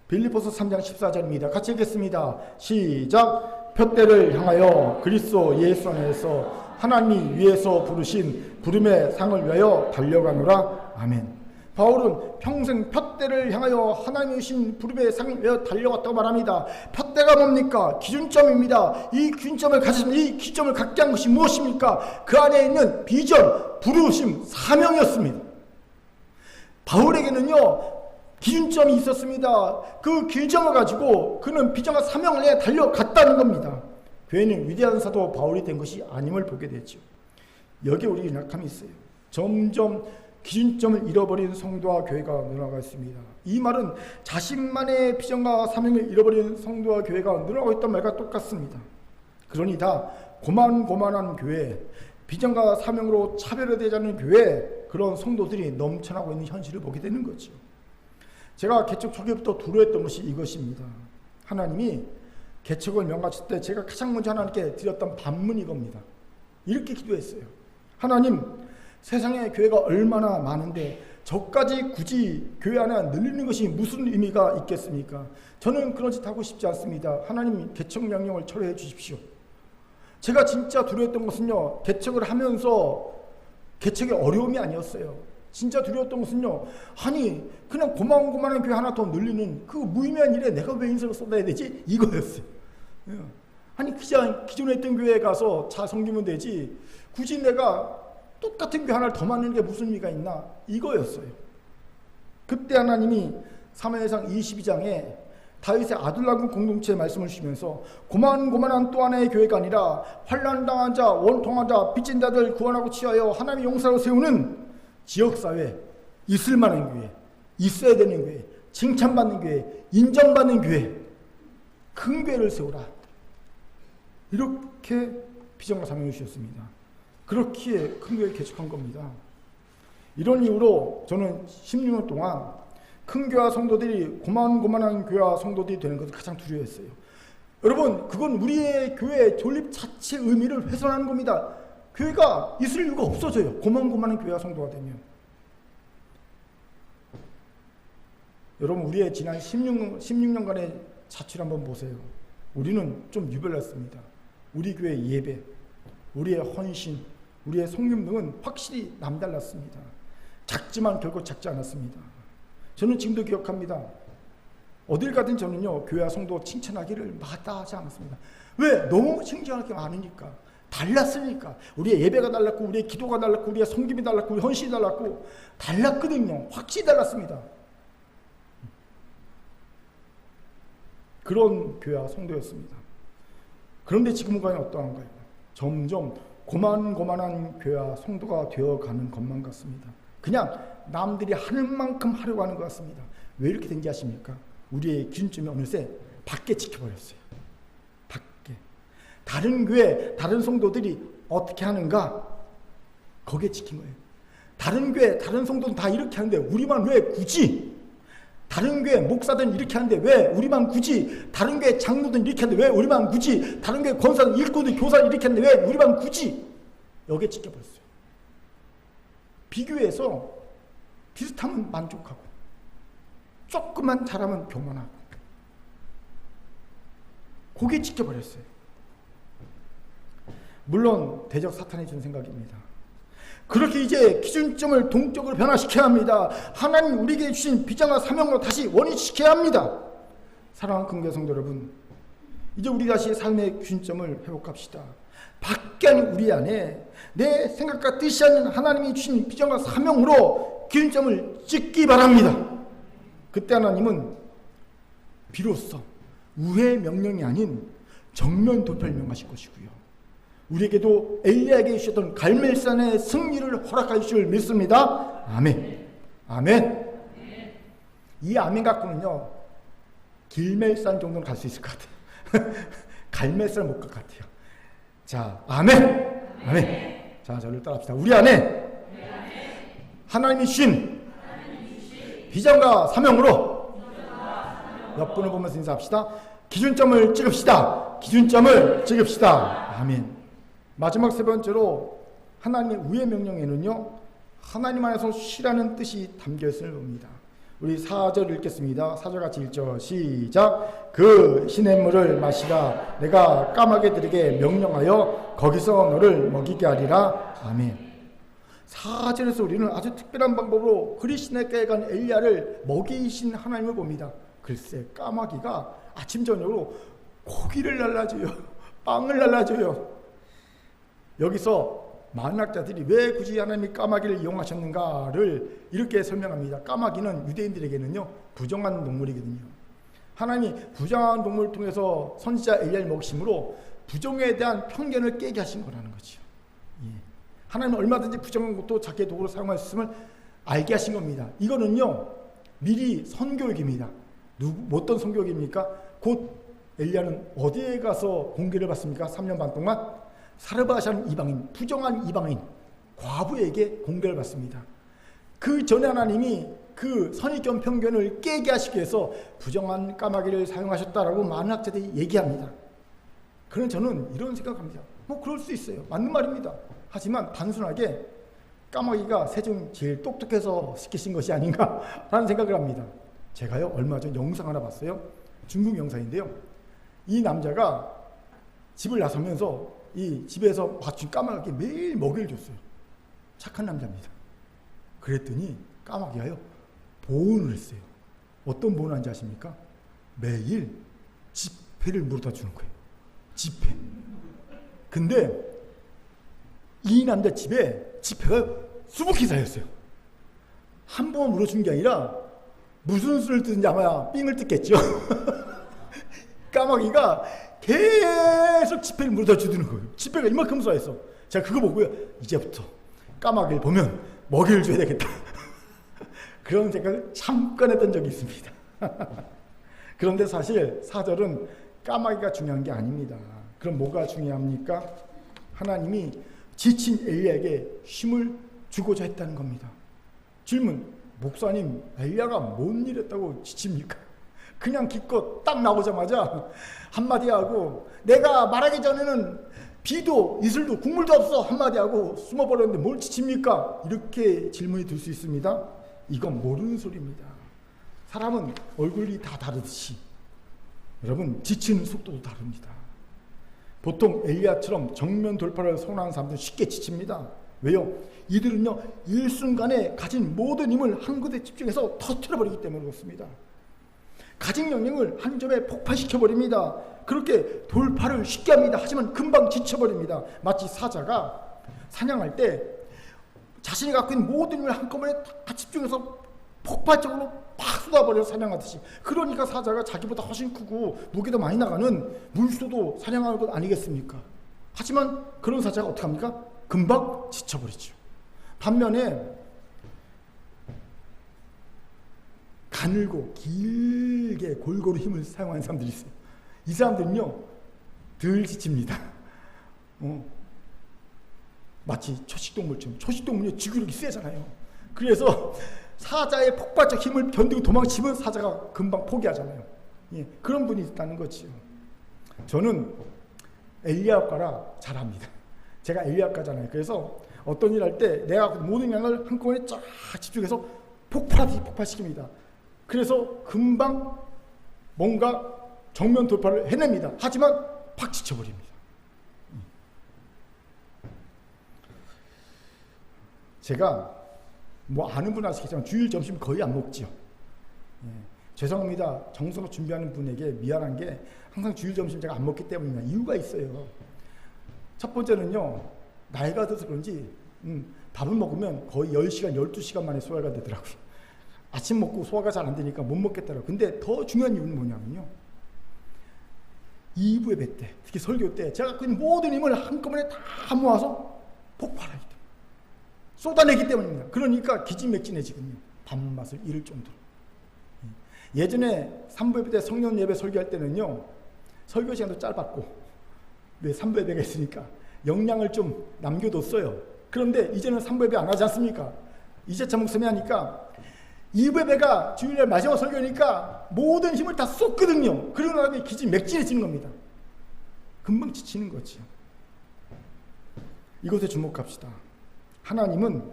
빌립보서 3장 14절입니다. 같이 읽겠습니다. 시작. 푯대를 향하여 그리스도 예수 안에서 하나님이 위에서 부르신 부름의 상을 위하여 달려가노라. 아멘. 바울은 평생 푯대를 향하여 하나님이 주신 부름의 상을 위하여 달려갔다고 말합니다. 푯대가 뭡니까? 기준점입니다. 이 기준점을 가졌으면 이 기준점을 갖게 한 것이 무엇입니까? 그 안에 있는 비전, 부르심, 사명이었습니다. 바울에게는요 기준점이 있었습니다. 그 기준점을 가지고 그는 비전과 사명을 위해 달려갔다는 겁니다. 교회는 위대한 사도 바울이 된 것이 아님을 보게 되죠. 여기에 우리 연약함이 있어요. 점점 기준점을 잃어버린 성도와 교회가 늘어나고 있습니다. 이 말은 자신만의 비전과 사명을 잃어버린 성도와 교회가 늘어나고 있다는 말과 똑같습니다. 그러니 다 고만고만한 교회, 비전과 사명으로 차별화되지 않는 교회, 그런 성도들이 넘쳐나고 있는 현실을 보게 되는 거죠. 제가 개척 초기부터 두려웠던 것이 이것입니다. 하나님이 개척을 명하실 때 제가 가장 먼저 하나님께 드렸던 반문이 이겁니다. 이렇게 기도했어요. 하나님, 세상에 교회가 얼마나 많은데 저까지 굳이 교회 안에 늘리는 것이 무슨 의미가 있겠습니까? 저는 그런 짓 하고 싶지 않습니다. 하나님 개척 명령을 철회해 주십시오. 제가 진짜 두려웠던 것은요, 개척을 하면서 개척의 어려움이 아니었어요. 진짜 두려웠던 것은요, 아니 그냥 고만고만한 교회 하나 더 늘리는 그 무의미한 일에 내가 왜 인생을 쏟아야 되지? 이거였어요. 아니 그냥 기존에 있던 교회에 가서 잘 섬기면 되지 굳이 내가 똑같은 교회 하나를 더 만드는 게 무슨 의미가 있나? 이거였어요. 그때 하나님이 사무엘상 22장에 다윗의 아둘람 공동체의 말씀을 주시면서 고만고만한 또 하나의 교회가 아니라 환난당한 자, 원통한 자, 빚진 자들 구원하고 치하여 하나님의 용사로 세우는 지역사회, 있을 만한 교회, 있어야 되는 교회, 칭찬받는 교회, 인정받는 교회, 큰 교회를 세우라. 이렇게 비전과 사명을 주셨습니다. 그렇기에 큰 교회를 개척한 겁니다. 이런 이유로 저는 16년 동안 큰 교회와 성도들이 고만고만한 교회와 성도들이 되는 것을 가장 두려워했어요. 여러분, 그건 우리의 교회의 존립 자체의 의미를 훼손하는 겁니다. 교회가 있을 이유가 없어져요. 고만고만한 교회와 성도가 되면. 여러분, 우리의 지난 16년간의 자취를 한번 보세요. 우리는 좀 유별났습니다. 우리 교회의 예배, 우리의 헌신, 우리의 성김 등은 확실히 남달랐습니다. 작지만 결코 작지 않았습니다. 저는 지금도 기억합니다. 어딜 가든 저는요, 교회와 성도 칭찬하기를 마다하지 않았습니다. 왜? 너무 칭찬할 게 많으니까. 달랐으니까. 우리의 예배가 달랐고, 우리의 기도가 달랐고, 우리의 성김이 달랐고, 우리 헌신이 달랐고, 달랐거든요. 확실히 달랐습니다. 그런 교회와 성도였습니다. 그런데 지금은 과연 어떠한가요? 점점 고만고만한 교회와 성도가 되어가는 것만 같습니다. 그냥 남들이 하는 만큼 하려고 하는 것 같습니다. 왜 이렇게 된지 아십니까? 우리의 기준점이 어느새 밖에 지켜버렸어요. 밖에. 다른 교회, 다른 성도들이 어떻게 하는가? 거기에 지킨 거예요. 다른 교회, 다른 성도는 다 이렇게 하는데 우리만 왜 굳이? 다른 교회 목사들은 이렇게 하는데 왜 우리만 굳이? 다른 교회 장로들은 이렇게 하는데 왜 우리만 굳이? 다른 교회 권사들, 일꾼들, 교사들 이렇게 하는데 왜 우리만 굳이? 여기에 지켜버렸어요. 비교해서 비슷하면 만족하고 조금만 잘하면 교만하고 거기에 지켜버렸어요. 물론 대적 사탄이 준 생각입니다. 그렇게 이제 기준점을 동적으로 변화시켜야 합니다. 하나님 우리에게 주신 비전과 사명으로 다시 원위시켜야 합니다. 사랑하는 큰교회 성도 여러분, 이제 우리 다시 삶의 기준점을 회복합시다. 밖에 아닌 우리 안에 내 생각과 뜻이 아닌 하나님이 주신 비전과 사명으로 기준점을 찍기 바랍니다. 그때 하나님은 비로소 우회 명령이 아닌 정면 돌파를 명하실 것이고요. 우리에게도 엘리야에게 주셨던 갈멜산의 승리를 허락하실 줄 믿습니다. 아멘. 아멘. 이 아멘 갖고는요, 길멜산 정도는 갈 수 있을 것 같아요. 갈멜산은 못 갈 것 같아요. 자, 아멘. 아멘. 자, 저를 따라합시다. 우리 안에 하나님이 주신 비전과 사명으로 몇 분을 보면서 인사합시다. 기준점을 찍읍시다. 기준점을 찍읍시다. 아멘. 마지막 세 번째로 하나님의 우회 명령에는요, 하나님 안에서 쉬라는 뜻이 담겨 있음을 봅니다. 우리 4절 읽겠습니다. 4절 같이 읽죠. 시작. 그 시냇물을 마시라. 내가 까마귀들에게 명령하여 거기서 너를 먹이게 하리라. 아멘. 4절에서 우리는 아주 특별한 방법으로 그리시네가에 간 엘리야를 먹이신 하나님을 봅니다. 글쎄, 까마귀가 아침 저녁으로 고기를 날라줘요. 빵을 날라줘요. 여기서 만학자들이 왜 굳이 하나님이 까마귀를 이용하셨는가를 이렇게 설명합니다. 까마귀는 유대인들에게는요, 부정한 동물이거든요. 하나님이 부정한 동물을 통해서 선지자 엘리야를 먹이심으로 부정에 대한 편견을 깨게 하신 거라는 거죠. 예. 하나님은 얼마든지 부정한 것도 자기의 도구로 사용할 수 있음을 알게 하신 겁니다. 이거는요, 미리 선교육입니다. 어떤 선교육입니까? 곧 엘리야는 어디에 가서 공개를 받습니까? 3년 반 동안 사르바샤는 이방인, 부정한 이방인 과부에게 공개를 받습니다. 그 전에 하나님이 그 선입견 편견을 깨게 하시기 위해서 부정한 까마귀를 사용하셨다라고 많은 학자들이 얘기합니다. 그런 저는 이런 생각합니다. 뭐 그럴 수 있어요. 맞는 말입니다. 하지만 단순하게 까마귀가 새 중 제일 똑똑해서 시키신 것이 아닌가라는 생각을 합니다. 제가요, 얼마 전 영상 하나 봤어요. 중국 영상인데요. 이 남자가 집을 나서면서 이 집에서 맞춘 까마귀에 매일 먹이를 줬어요. 착한 남자입니다. 그랬더니 까마귀가요, 보온을 했어요. 어떤 보온을 하는지 아십니까? 매일 지폐를 물어다 주는 거예요. 지폐. 근데 이 남자 집에 지폐가 수북히 쌓였어요. 한 번 물어준 게 아니라 무슨 수를 뜨는지 아마 삥을 뜯겠죠. 까마귀가 계속 지폐를 물어다 주는 거예요. 지폐가 이만큼 쌓였어. 제가 그거 보고요, 이제부터 까마귀를 보면 먹이를 줘야 되겠다. 그런 생각을 잠깐 했던 적이 있습니다. 그런데 사실 4절은 까마귀가 중요한 게 아닙니다. 그럼 뭐가 중요합니까? 하나님이 지친 엘리야에게 힘을 주고자 했다는 겁니다. 질문, 목사님, 엘리야가 뭔 일 했다고 지칩니까? 그냥 기껏 딱 나오자마자 한마디 하고, 내가 말하기 전에는 비도 이슬도 국물도 없어 한마디 하고 숨어버렸는데 뭘 지칩니까? 이렇게 질문이 들 수 있습니다. 이건 모르는 소리입니다. 사람은 얼굴이 다 다르듯이 여러분, 지치는 속도도 다릅니다. 보통 엘리야처럼 정면 돌파를 선호하는 사람들은 쉽게 지칩니다. 왜요? 이들은요, 일순간에 가진 모든 힘을 한 곳에 집중해서 터뜨려버리기 때문에 그렇습니다. 가진 영역을 한 점에 폭발시켜버립니다. 그렇게 돌파를 쉽게 합니다. 하지만 금방 지쳐버립니다. 마치 사자가 사냥할 때 자신이 갖고 있는 모든 힘을 한꺼번에 다 집중해서 폭발적으로 팍 쏟아버려서 사냥하듯이, 그러니까 사자가 자기보다 훨씬 크고 무게도 많이 나가는 물소도 사냥하는 것 아니겠습니까? 하지만 그런 사자가 어떻게 합니까? 금방 지쳐버리죠. 반면에 가늘고 길게 골고루 힘을 사용하는 사람들이 있어요. 이 사람들은요, 덜 지칩니다. 마치 초식동물처럼. 초식동물이 지구력이 세잖아요. 그래서 사자의 폭발적 힘을 견디고 도망치면 사자가 금방 포기하잖아요. 예, 그런 분이 있다는 거지요. 저는 엘리야과라 잘합니다. 제가 엘리야과잖아요. 그래서 어떤 일 할 때 내가 모든 양을 한꺼번에 쫙 집중해서 폭발하듯이 폭발시킵니다. 그래서 금방 뭔가 정면 돌파를 해냅니다. 하지만 팍 지쳐버립니다. 제가 뭐 아는 분 아시겠지만 주일 점심 거의 안 먹지요. 예, 죄송합니다. 정서로 준비하는 분에게 미안한 게 항상 주일 점심 제가 안 먹기 때문입니다. 이유가 있어요. 첫 번째는요, 나이가 들어서 그런지 밥을 먹으면 거의 10시간, 12시간 만에 소화가 되더라고요. 아침 먹고 소화가 잘 안 되니까 못 먹겠더라고요. 근데 더 중요한 이유는 뭐냐면요. 2부 예배 때, 특히 설교 때 제가 갖고 있는 모든 힘을 한꺼번에 다 모아서 폭발하기 때문에, 쏟아내기 때문입니다. 그러니까 기진맥진해지거든요. 밥맛을 잃을 정도로. 예전에 3부 예배 때 성령 예배 설교할 때는요, 설교 시간도 짧았고, 왜 3부 예배가 있으니까 영양을 좀 남겨뒀어요. 그런데 이제는 3부 예배 안 하지 않습니까? 이재찬 목사님이 하니까 2부 예배가 주일날 마지막 설교니까 모든 힘을 다 쏟거든요. 그러고 나면 기진맥진해지는 겁니다. 금방 지치는 거죠. 이것에 주목합시다. 하나님은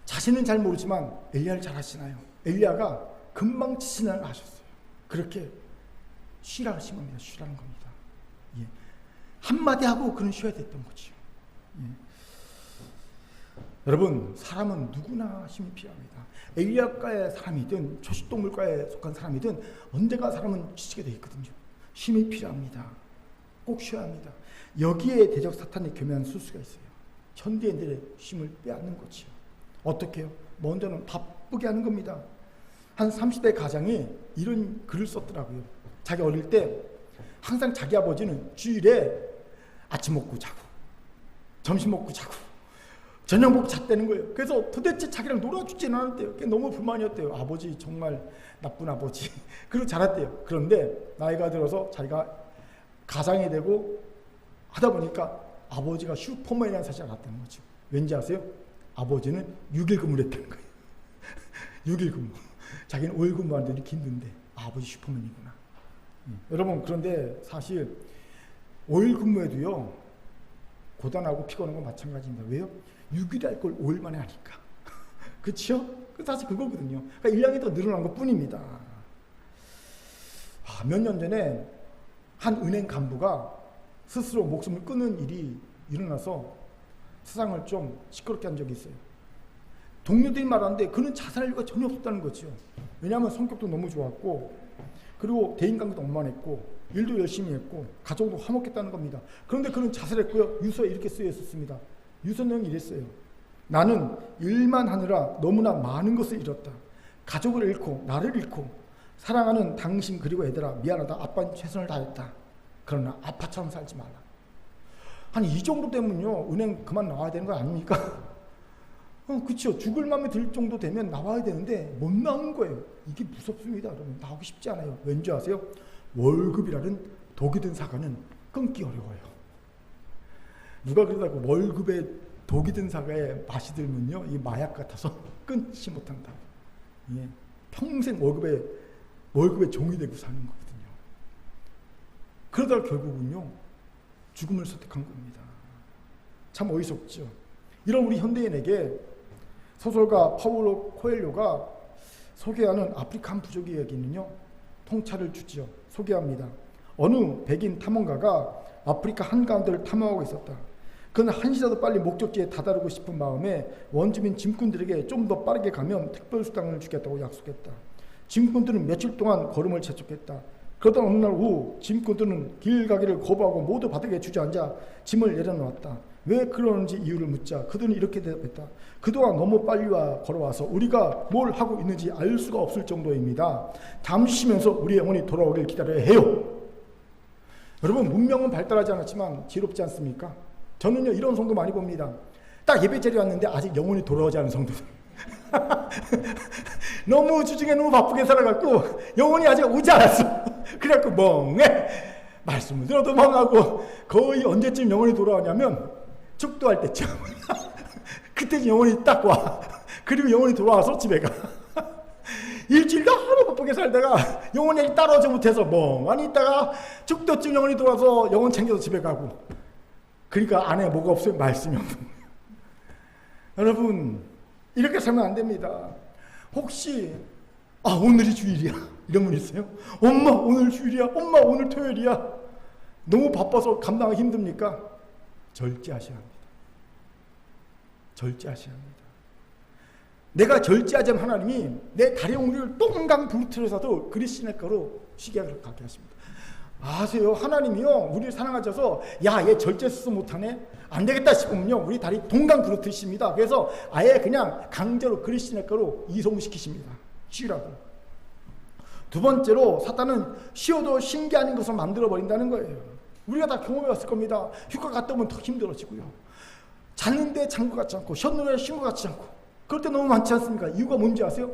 자신은 잘 모르지만 엘리야를 잘 아시나요? 엘리야가 금방 지치는 걸 아셨어요. 그렇게 쉬라 하신 겁니다. 쉬라는 겁니다. 예. 한마디 하고 그는 쉬어야 됐던 거죠. 예. 여러분, 사람은 누구나 힘이 필요합니다. 엘리야과의 사람이든 초식동물과에 속한 사람이든 언젠가 사람은 지치게 되어 있거든요. 힘이 필요합니다. 꼭 쉬어야 합니다. 여기에 대적 사탄이 교묘한 수수가 있어요. 현대인들의 힘을 빼앗는 거지요. 어떻게 해요? 먼저는 바쁘게 하는 겁니다. 한 30대 가장이 이런 글을 썼더라고요. 자기 어릴 때 항상 자기 아버지는 주일에 아침 먹고 자고 점심 먹고 자고 저녁 먹고 잤다는 거예요. 그래서 도대체 자기랑 놀아주지는 않았대요. 그게 너무 불만이었대요. 아버지 정말 나쁜 아버지. 그리고 자랐대요. 그런데 나이가 들어서 자기가 가장이 되고 하다 보니까 아버지가 슈퍼맨이라는 사실을 알았다는 거죠. 왠지 아세요? 아버지는 6일 근무를 했다는 거예요. 6일 근무. 자기는 5일 근무하는데 이렇게 힘든데 아버지 슈퍼맨이구나. 여러분, 그런데 사실 5일 근무에도요, 고단하고 피곤한 건 마찬가지입니다. 왜요? 6일 할 걸 5일 만에 하니까. 그렇죠? 사실 그거거든요. 그러니까 일량이 더 늘어난 것 뿐입니다. 몇 년 전에 한 은행 간부가 스스로 목숨을 끊는 일이 일어나서 세상을 좀 시끄럽게 한 적이 있어요. 동료들이 말하는데 그는 자살할 이유가 전혀 없었다는 거죠. 왜냐하면 성격도 너무 좋았고, 그리고 대인관계도 원만했고, 일도 열심히 했고, 가족도 화목했다는 겁니다. 그런데 그는 자살했고요. 유서에 이렇게 쓰여 있었습니다. 유서 내용이 이랬어요. 나는 일만 하느라 너무나 많은 것을 잃었다. 가족을 잃고 나를 잃고 사랑하는 당신 그리고 애들아, 미안하다. 아빠는 최선을 다했다. 그러나 아빠처럼 살지 말라. 아니, 이 정도 되면요, 은행 그만 나와야 되는 거 아닙니까? 그렇죠. 죽을 마음에 들 정도 되면 나와야 되는데 못 나오는 거예요. 이게 무섭습니다. 여러분, 나오기 쉽지 않아요. 왠지 아세요? 월급이라는 독이 든 사과는 끊기 어려워요. 누가 그러다고 월급에 독이 든 사과에 맛이 들면요, 이 마약 같아서 끊지 못한다. 예, 평생 월급에 종이 되고 사는 거거든요. 그러다가 결국은요, 죽음을 선택한 겁니다. 참 어이없죠. 이런 우리 현대인에게 소설가 파울로 코엘료가 소개하는 아프리카 한 부족의 이야기는요, 통찰을 주지요. 소개합니다. 어느 백인 탐험가가 아프리카 한가운데를 탐험하고 있었다. 그는 한시라도 빨리 목적지에 다다르고 싶은 마음에 원주민 짐꾼들에게 좀 더 빠르게 가면 특별수당을 주겠다고 약속했다. 짐꾼들은 며칠 동안 걸음을 재촉했다. 그러다 어느 날 오후 짐꾼들은 길 가기를 거부하고 모두 바닥에 주저앉아 짐을 내려놓았다. 왜 그러는지 이유를 묻자 그들은 이렇게 대답했다. 그동안 너무 빨리 걸어와서 우리가 뭘 하고 있는지 알 수가 없을 정도입니다. 잠시 쉬면서 우리 영혼이 돌아오길 기다려야 해요. 여러분, 문명은 발달하지 않았지만 지혜롭지 않습니까? 저는요, 이런 성도 많이 봅니다. 딱 예배 자리에 왔는데 아직 영혼이 돌아오지 않은 성도들. 너무 주중에 너무 바쁘게 살아갖고 영혼이 아직 오지 않았어. 그래갖고 멍해. 말씀을 들어도 멍하고 거의 언제쯤 영혼이 돌아오냐면 축도할 때쯤. 그때 영혼이 딱 와. 그리고 영혼이 돌아와서 집에 가. 일주일 너무 바쁘게 살다가 영혼이 따라오지 못해서 멍하니 있다가 축도쯤 영혼이 돌아와서 영혼 챙겨서 집에 가고. 그러니까 안에 뭐가 없어요? 말씀이 없는 거예요. 여러분, 이렇게 살면 안 됩니다. 혹시 오늘이 주일이야 이런 분 있어요? 엄마 오늘 주일이야. 엄마 오늘 토요일이야. 너무 바빠서 감당하기 힘듭니까? 절제하셔야 합니다. 절제하셔야 합니다. 내가 절제하지 않은 하나님이 내 다리 옹리를 똥강 부르트려서도 그리스도의 거로 쉬게 가게 하십니다. 아세요? 하나님이요 우리를 사랑하셔서 야, 얘 절제수수 못하네, 안 되겠다 싶으면요 우리 다리 동강 그렇듯입니다. 그래서 아예 그냥 강제로 그리스도인과로 이송시키십니다. 쉬라고. 두 번째로 사탄은 쉬어도 신기 아닌 것을 만들어 버린다는 거예요. 우리가 다 경험해왔을 겁니다. 휴가 갔다 오면 더 힘들어지고요, 잤는데 잔 것 같지 않고 쉬었는데 쉰 것 같지 않고 그럴 때 너무 많지 않습니까? 이유가 뭔지 아세요?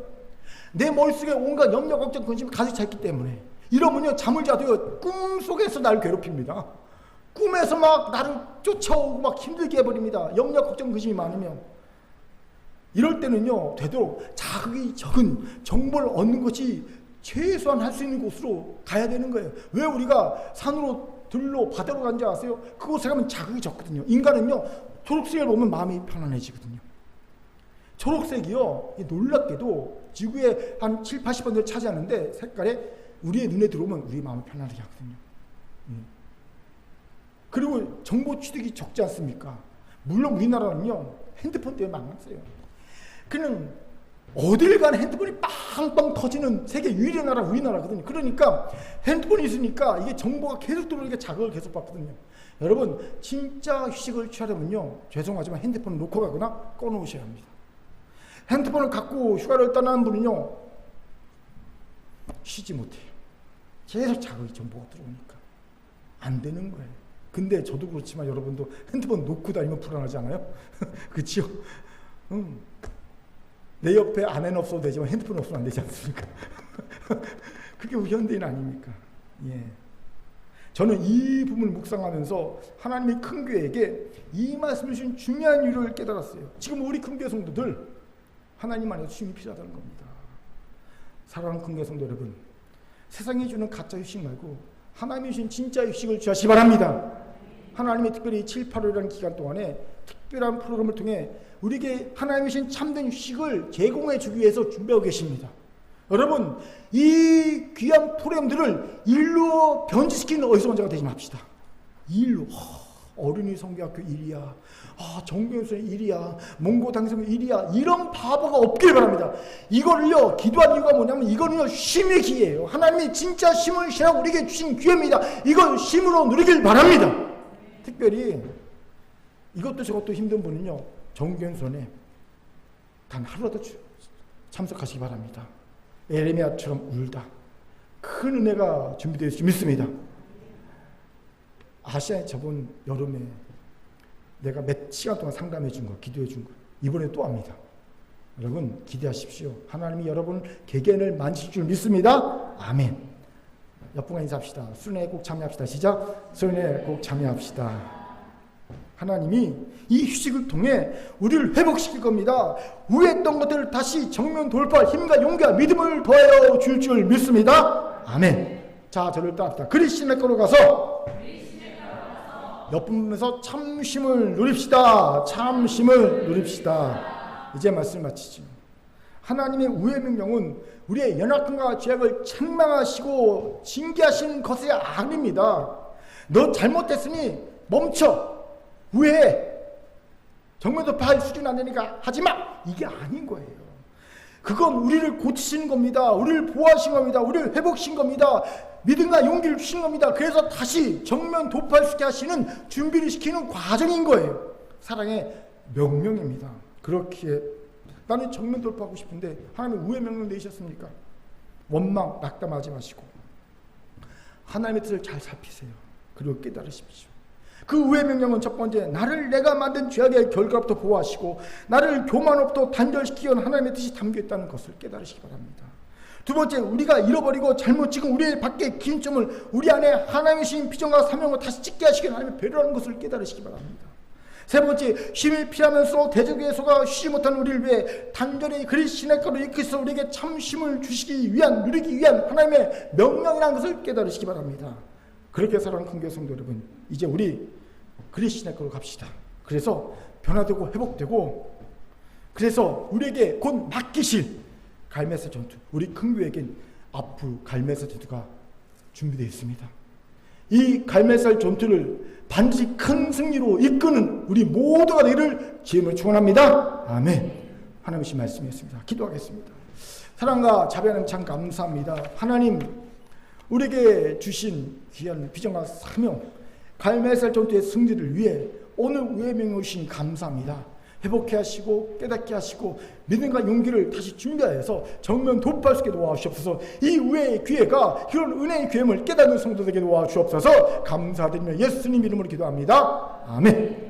내 머릿속에 온갖 염려, 걱정, 근심이 가득 차 있기 때문에. 이러면요 잠을 자도요 꿈속에서 나를 괴롭힙니다. 꿈에서 막 나를 쫓아오고 막 힘들게 해버립니다. 염려, 걱정, 근심이 많으면. 이럴 때는요 되도록 자극이 적은 정보를 얻는 것이 최소한 할 수 있는 곳으로 가야 되는 거예요. 왜 우리가 산으로, 들로, 바다로 간지 아세요? 그곳에 가면 자극이 적거든요. 인간은요 초록색을 보면 마음이 편안해지거든요. 초록색이요 놀랍게도 지구의 한 7, 80%를 차지하는데 색깔에 우리의 눈에 들어오면 우리 마음을 편안하게 하거든요. 그리고 정보 취득이 적지 않습니까? 물론 우리나라는요 핸드폰 때문에 망했어요. 그냥 어딜 가나 핸드폰이 빵빵 터지는 세계 유일의 나라 우리나라거든요. 그러니까 핸드폰이 있으니까 이게 정보가 계속 들어오니까 자극을 계속 받거든요. 여러분 진짜 휴식을 취하려면요 죄송하지만 핸드폰을 놓고 가거나 꺼놓으셔야 합니다. 핸드폰을 갖고 휴가를 떠나는 분은요 쉬지 못해요. 계속 자극이 정보가 들어오니까 안 되는 거예요. 근데 저도 그렇지만 여러분도 핸드폰 놓고 다니면 불안하지 않아요? 그치요? 내 옆에 아내는 없어도 되지만 핸드폰 없으면 안 되지 않습니까? 그게 우리 현대인 아닙니까? 예. 저는 이 부분을 묵상하면서 하나님의 큰 교회에게 이 말씀을 주신 중요한 이유를 깨달았어요. 지금 우리 큰 교회 성도들 하나님 안에서 쉼이 필요하다는 겁니다. 사랑하는 큰 교회 성도 여러분, 세상이 주는 가짜 휴식 말고 하나님이 주신 진짜 휴식을 취하시기 바랍니다. 하나님이 특별히 7, 8월이라는 기간 동안에 특별한 프로그램을 통해 우리에게 하나님이 주신 참된 휴식을 제공해 주기 위해서 준비하고 계십니다. 여러분 이 귀한 프로그램들을 일로 변질시키는 어리석은 자가 되지 맙시다. 일로 어린이 성교학교 일이야, 정교수의 일이야, 몽고 당성의 일이야, 이런 바보가 없길 바랍니다. 이거를요 기도한 이유가 뭐냐면 이거는요 쉼의 기회예요. 하나님이 진짜 쉼을 쉬라고 우리에게 주신 기회입니다. 이걸 쉼으로 누리길 바랍니다. 특별히 이것도 저것도 힘든 분은요 정교수원에 단 하루라도 참석하시기 바랍니다. 에레미야처럼 울다 큰 은혜가 준비되어 있을 줄 믿습니다. 아시아에 저번 여름에 내가 몇 시간 동안 상담해 준 거, 기도해 준 거 이번에 또 합니다. 여러분 기대하십시오. 하나님이 여러분 개개인을 만지실 줄 믿습니다. 아멘. 옆분과 인사합시다. 수련회에 꼭 참여합시다. 시작. 수련회에 꼭 참여합시다. 하나님이 이 휴식을 통해 우리를 회복시킬 겁니다. 우회했던 것들을 다시 정면 돌파할 힘과 용기와 믿음을 더하여 줄 줄 믿습니다. 아멘. 자, 저를 따릅시다. 그리스도의 거로 가서 옆분에서 참쉼을 누립시다. 참쉼을 누립시다. 이제 말씀 마치죠. 하나님의 우회 명령은 우리의 연약함과 죄악을 책망하시고 징계하시는 것이 아닙니다. 너 잘못됐으니 멈춰. 우회해. 정면 돌파할 수준 안 되니까 하지마. 이게 아닌 거예요. 그건 우리를 고치시는 겁니다. 우리를 보호하신 겁니다. 우리를 회복시킨 겁니다. 믿음과 용기를 주신 겁니다. 그래서 다시 정면 돌파할 수 있게 하시는 준비를 시키는 과정인 거예요. 사랑의 명령입니다. 그렇기에 나는 정면 돌파하고 싶은데 하나님의 우회 명령 내리셨습니까? 원망, 낙담하지 마시고 하나님의 뜻을 잘 살피세요. 그리고 깨달으십시오. 그 우회 명령은 첫 번째, 나를 내가 만든 죄악의 결과로부터 보호하시고 나를 교만으로부터 단절시키기 위한 하나님의 뜻이 담겨있다는 것을 깨달으시기 바랍니다. 두 번째, 우리가 잃어버리고 잘못 찍은 우리의 밖의 기준점을 우리 안에 하나님의 신 비전과 사명을 다시 찍게 하시기 위해 하나님의 배려하는 것을 깨달으시기 바랍니다. 세 번째, 쉼을 피하면서 대적에서가 쉬지 못하는 우리를 위해 단절히 그리스도의 거로 이끌어서 우리에게 참 쉼을 주시기 위한, 누리기 위한 하나님의 명령이라는 것을 깨달으시기 바랍니다. 그렇게 사랑하는 큰 교회 성도 여러분, 이제 우리 그리스도의 거로 갑시다. 그래서 변화되고 회복되고, 그래서 우리에게 곧 맡기실 갈멜살 전투, 우리 큰 교회에겐 앞으로 갈멜살 전투가 준비되어 있습니다. 이 갈멜살 전투를 반드시 큰 승리로 이끄는 우리 모두가 되기를 주님을 축원합니다. 아멘. 하나님의 말씀이었습니다. 기도하겠습니다. 사랑과 자비하는 참 감사합니다. 하나님, 우리에게 주신 귀한 비전과 사명, 갈멜살 전투의 승리를 위해 오늘 우회명에 오신 감사합니다. 회복케 하시고 깨닫게 하시고 믿음과 용기를 다시 준비하여서 정면 돌파할 수 있게 도와주옵소서. 이 우회의 기회가 그런 은혜의 기회임을 깨닫는 성도들에게 도와주옵소서. 감사드리며 예수님 이름으로 기도합니다. 아멘.